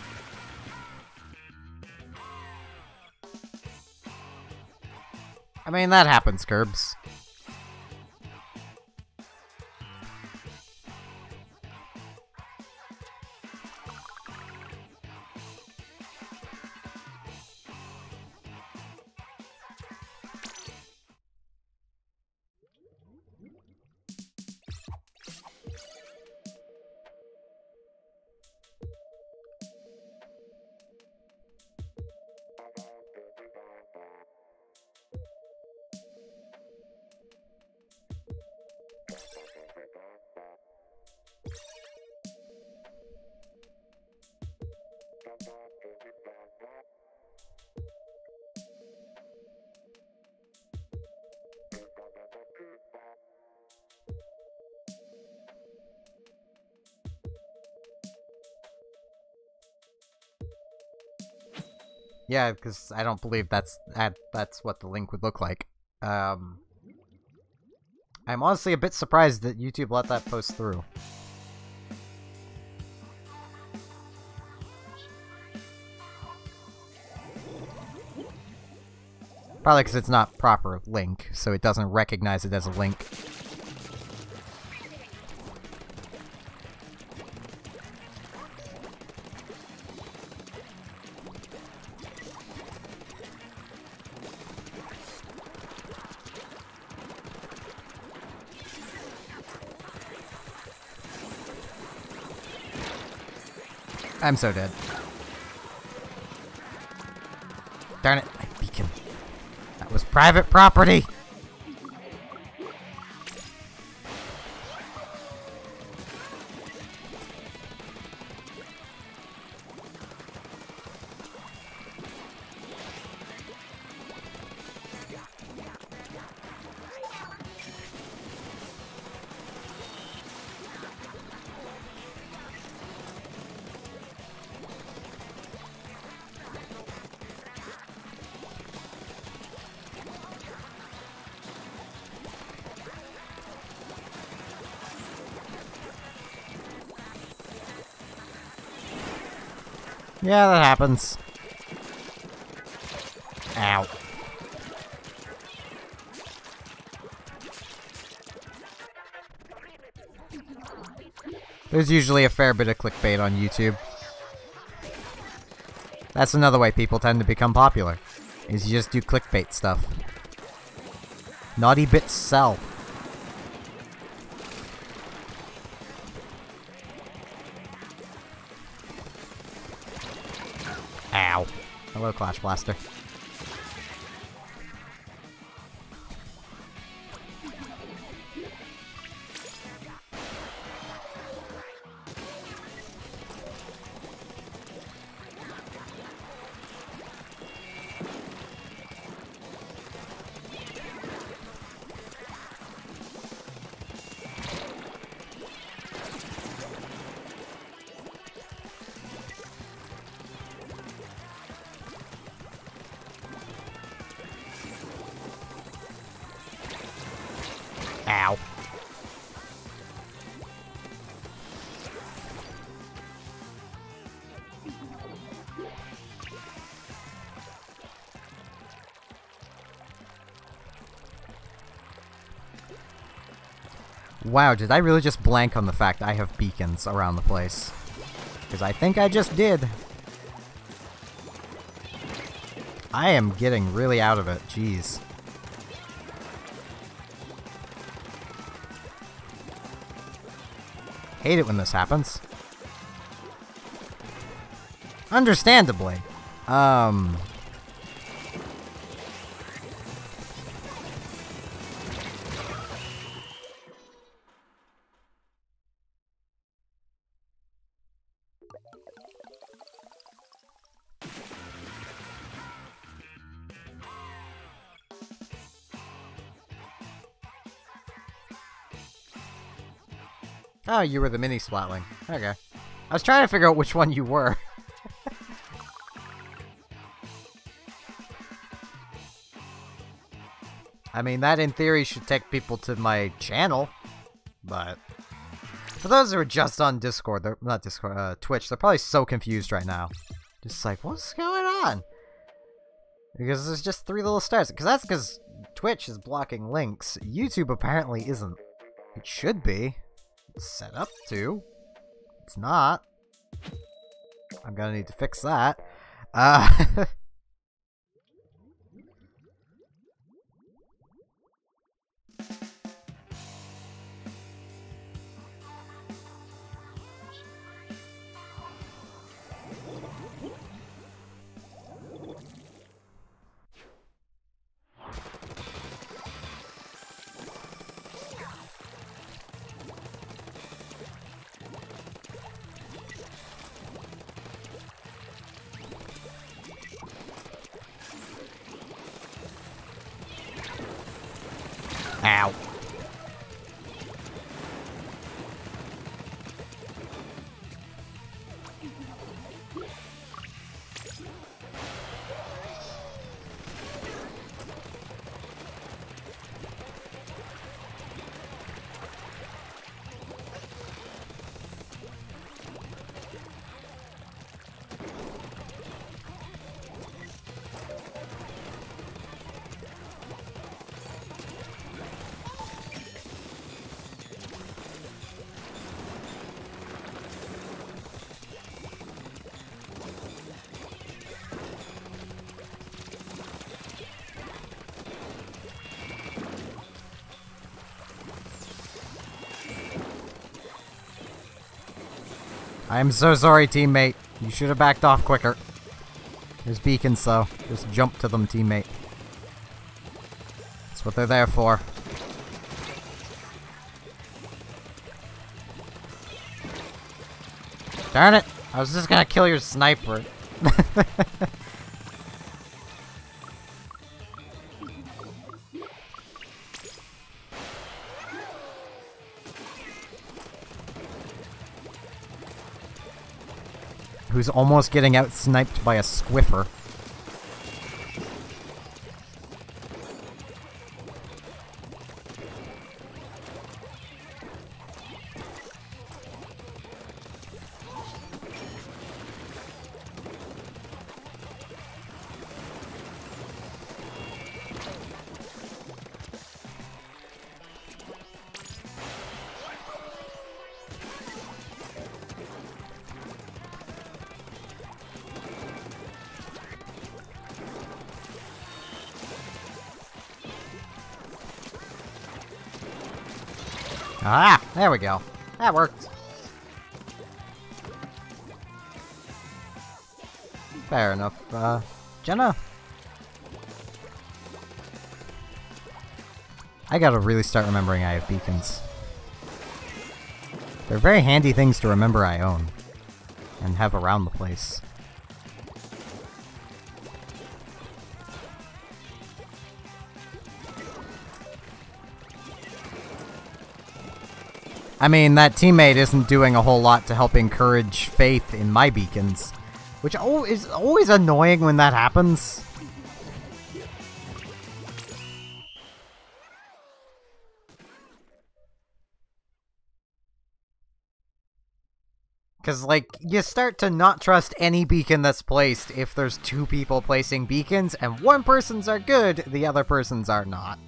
I mean, that happens, Curbs. Yeah, because I don't believe that's what the link would look like. I'm honestly a bit surprised that YouTube let that post through. Probably because it's not proper link, so it doesn't recognize it as a link. I'm so dead. Darn it, my beacon. That was private property! Yeah, that happens. Ow. There's usually a fair bit of clickbait on YouTube. That's another way people tend to become popular, is you just do clickbait stuff. Naughty bits sell. Ow. Hello, Clash Blaster. Ow. Wow, did I really just blank on the fact I have beacons around the place? Because I think I just did. I am getting really out of it, jeez. Hate it when this happens. Understandably. Oh, you were the mini Splatling. Okay. I was trying to figure out which one you were. I mean, that in theory should take people to my channel, but for those who are just on Discord, they're not Discord, Twitch, they're probably so confused right now. Just like, what's going on? Because there's just 3 little stars. Because that's because Twitch is blocking links. YouTube apparently isn't. It should be. It's set up to. It's not. I'm gonna need to fix that. Ow. I am so sorry, teammate. You should have backed off quicker. There's beacons, though. Just jump to them, teammate. That's what they're there for. Darn it! I was just gonna kill your sniper. Who's almost getting out-sniped by a squiffer. Ah, there we go. That worked. Fair enough. Jenna? I gotta really start remembering I have beacons. They're very handy things to remember I own. And have around the place. I mean, that teammate isn't doing a whole lot to help encourage faith in my beacons. Which is always annoying when that happens. Because, like, you start to not trust any beacon that's placed if there's two people placing beacons, and one person's are good, the other person's are not.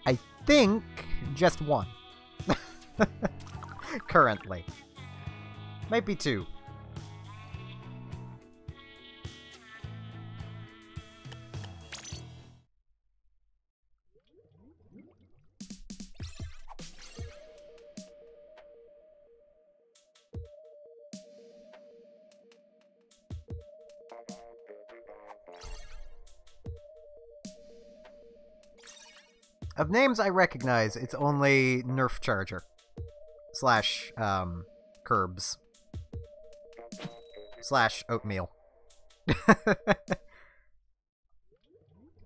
I think just one. Currently. Might be two. Of names I recognize, it's only Nerf Charger. Slash, Curbs. Slash Oatmeal. I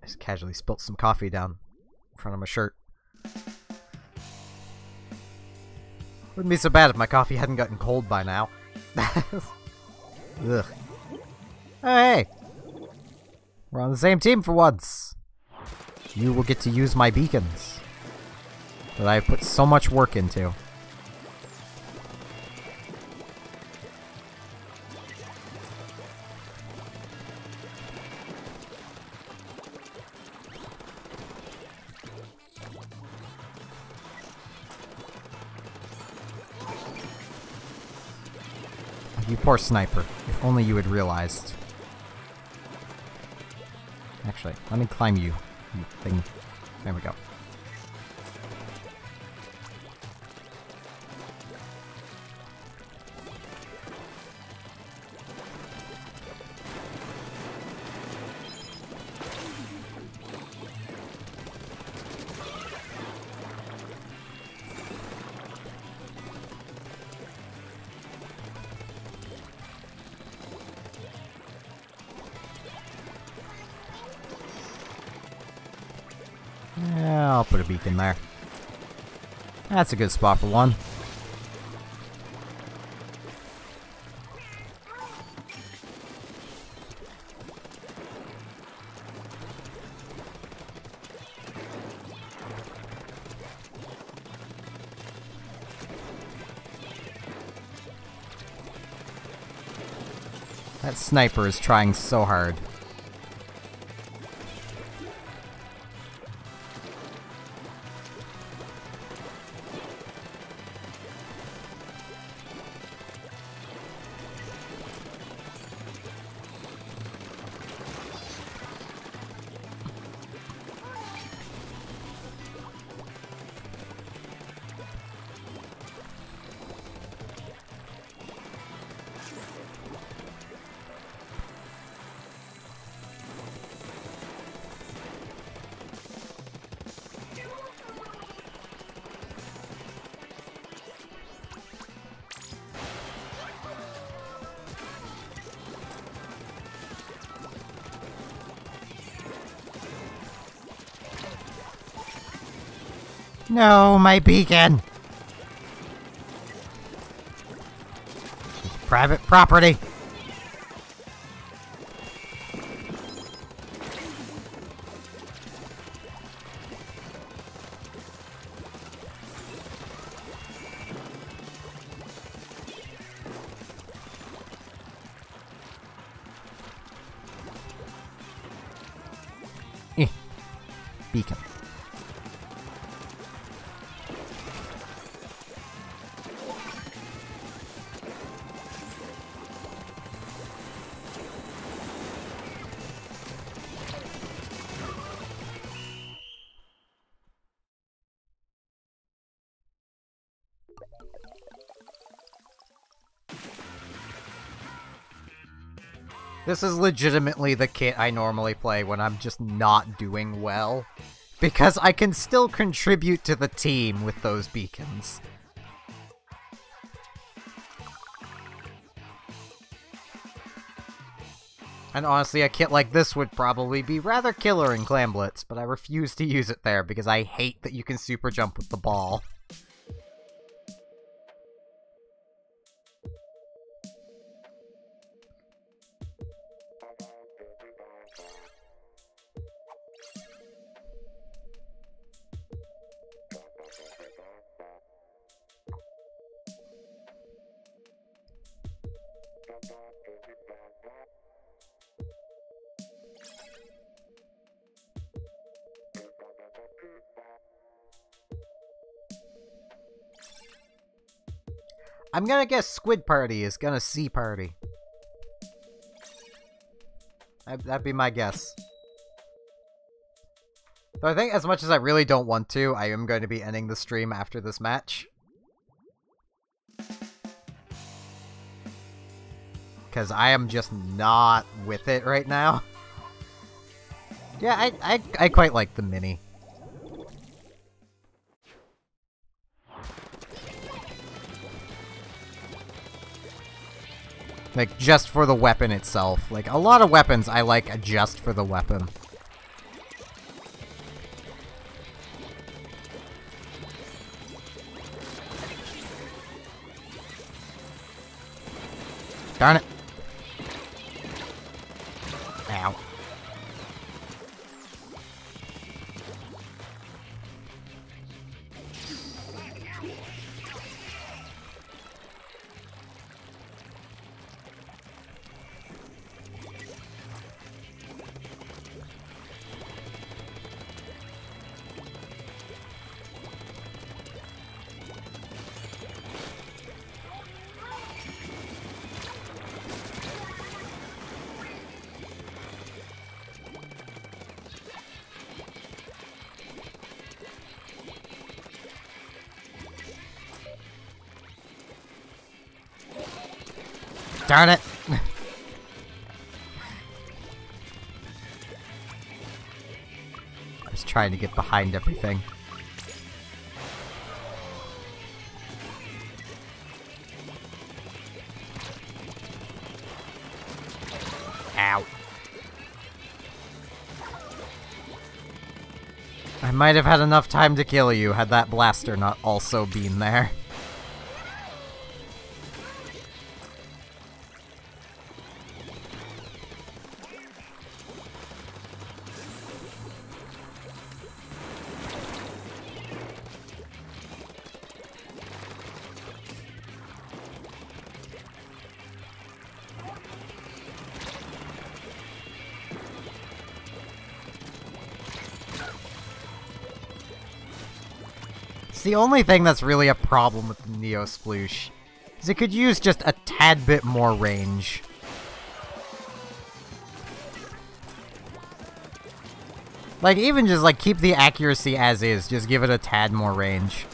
just casually spilt some coffee down in front of my shirt. Wouldn't be so bad if my coffee hadn't gotten cold by now. Ugh. Oh, hey! We're on the same team for once! You will get to use my beacons that I've put so much work into. You poor sniper. If only you had realized. Actually, let me climb you. Thing. There we go. Yeah, I'll put a beacon there. That's a good spot for one. That sniper is trying so hard. No, my beacon! It's private property! Beacon. This is legitimately the kit I normally play when I'm just not doing well, because I can still contribute to the team with those beacons. And honestly, a kit like this would probably be rather killer in Clam Blitz, but I refuse to use it there because I hate that you can super jump with the ball. I'm gonna guess Squid Party is gonna see Party. That'd be my guess. So I think as much as I really don't want to, I am going to be ending the stream after this match. Because I am just not with it right now. Yeah, I quite like the mini. Like, just for the weapon itself. Like, a lot of weapons I like just for the weapon. Darn it. Ow. Darn it! I was trying to get behind everything. Ow. I might have had enough time to kill you had that blaster not also been there. The only thing that's really a problem with the Neo Sploosh is it could use just a tad bit more range. Like, even just, like, keep the accuracy as is, just give it a tad more range.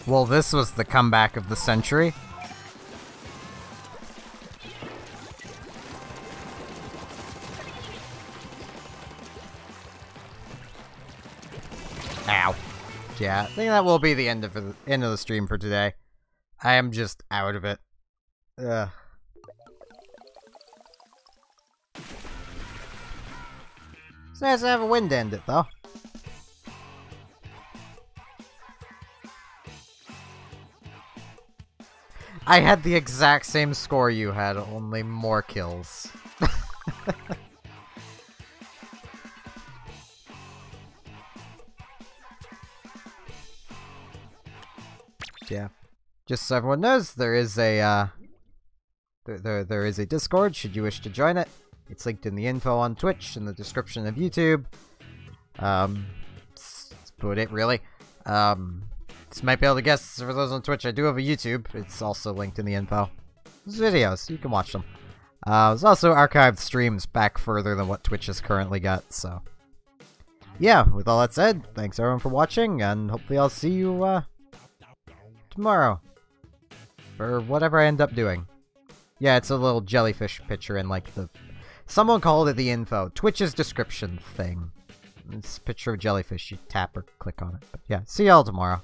Well, this was the comeback of the century. Ow. Yeah, I think that will be the end of the stream for today. I am just out of it. Ugh. It's nice to have a win to end it, though. I had the exact same score you had, only more kills. Yeah. Just so everyone knows, there is a there is a Discord should you wish to join it. It's linked in the info on Twitch, in the description of YouTube. That's about it, really. You might be able to guess, for those on Twitch, I do have a YouTube. It's also linked in the info. There's videos, you can watch them. There's also archived streams back further than what Twitch has currently got, so... Yeah, with all that said, thanks everyone for watching, and hopefully I'll see you, tomorrow. For whatever I end up doing. Yeah, it's a little jellyfish picture in, like, the... Someone called it the info. Twitch's description thing. It's a picture of a jellyfish. You tap or click on it. But yeah, see y'all tomorrow.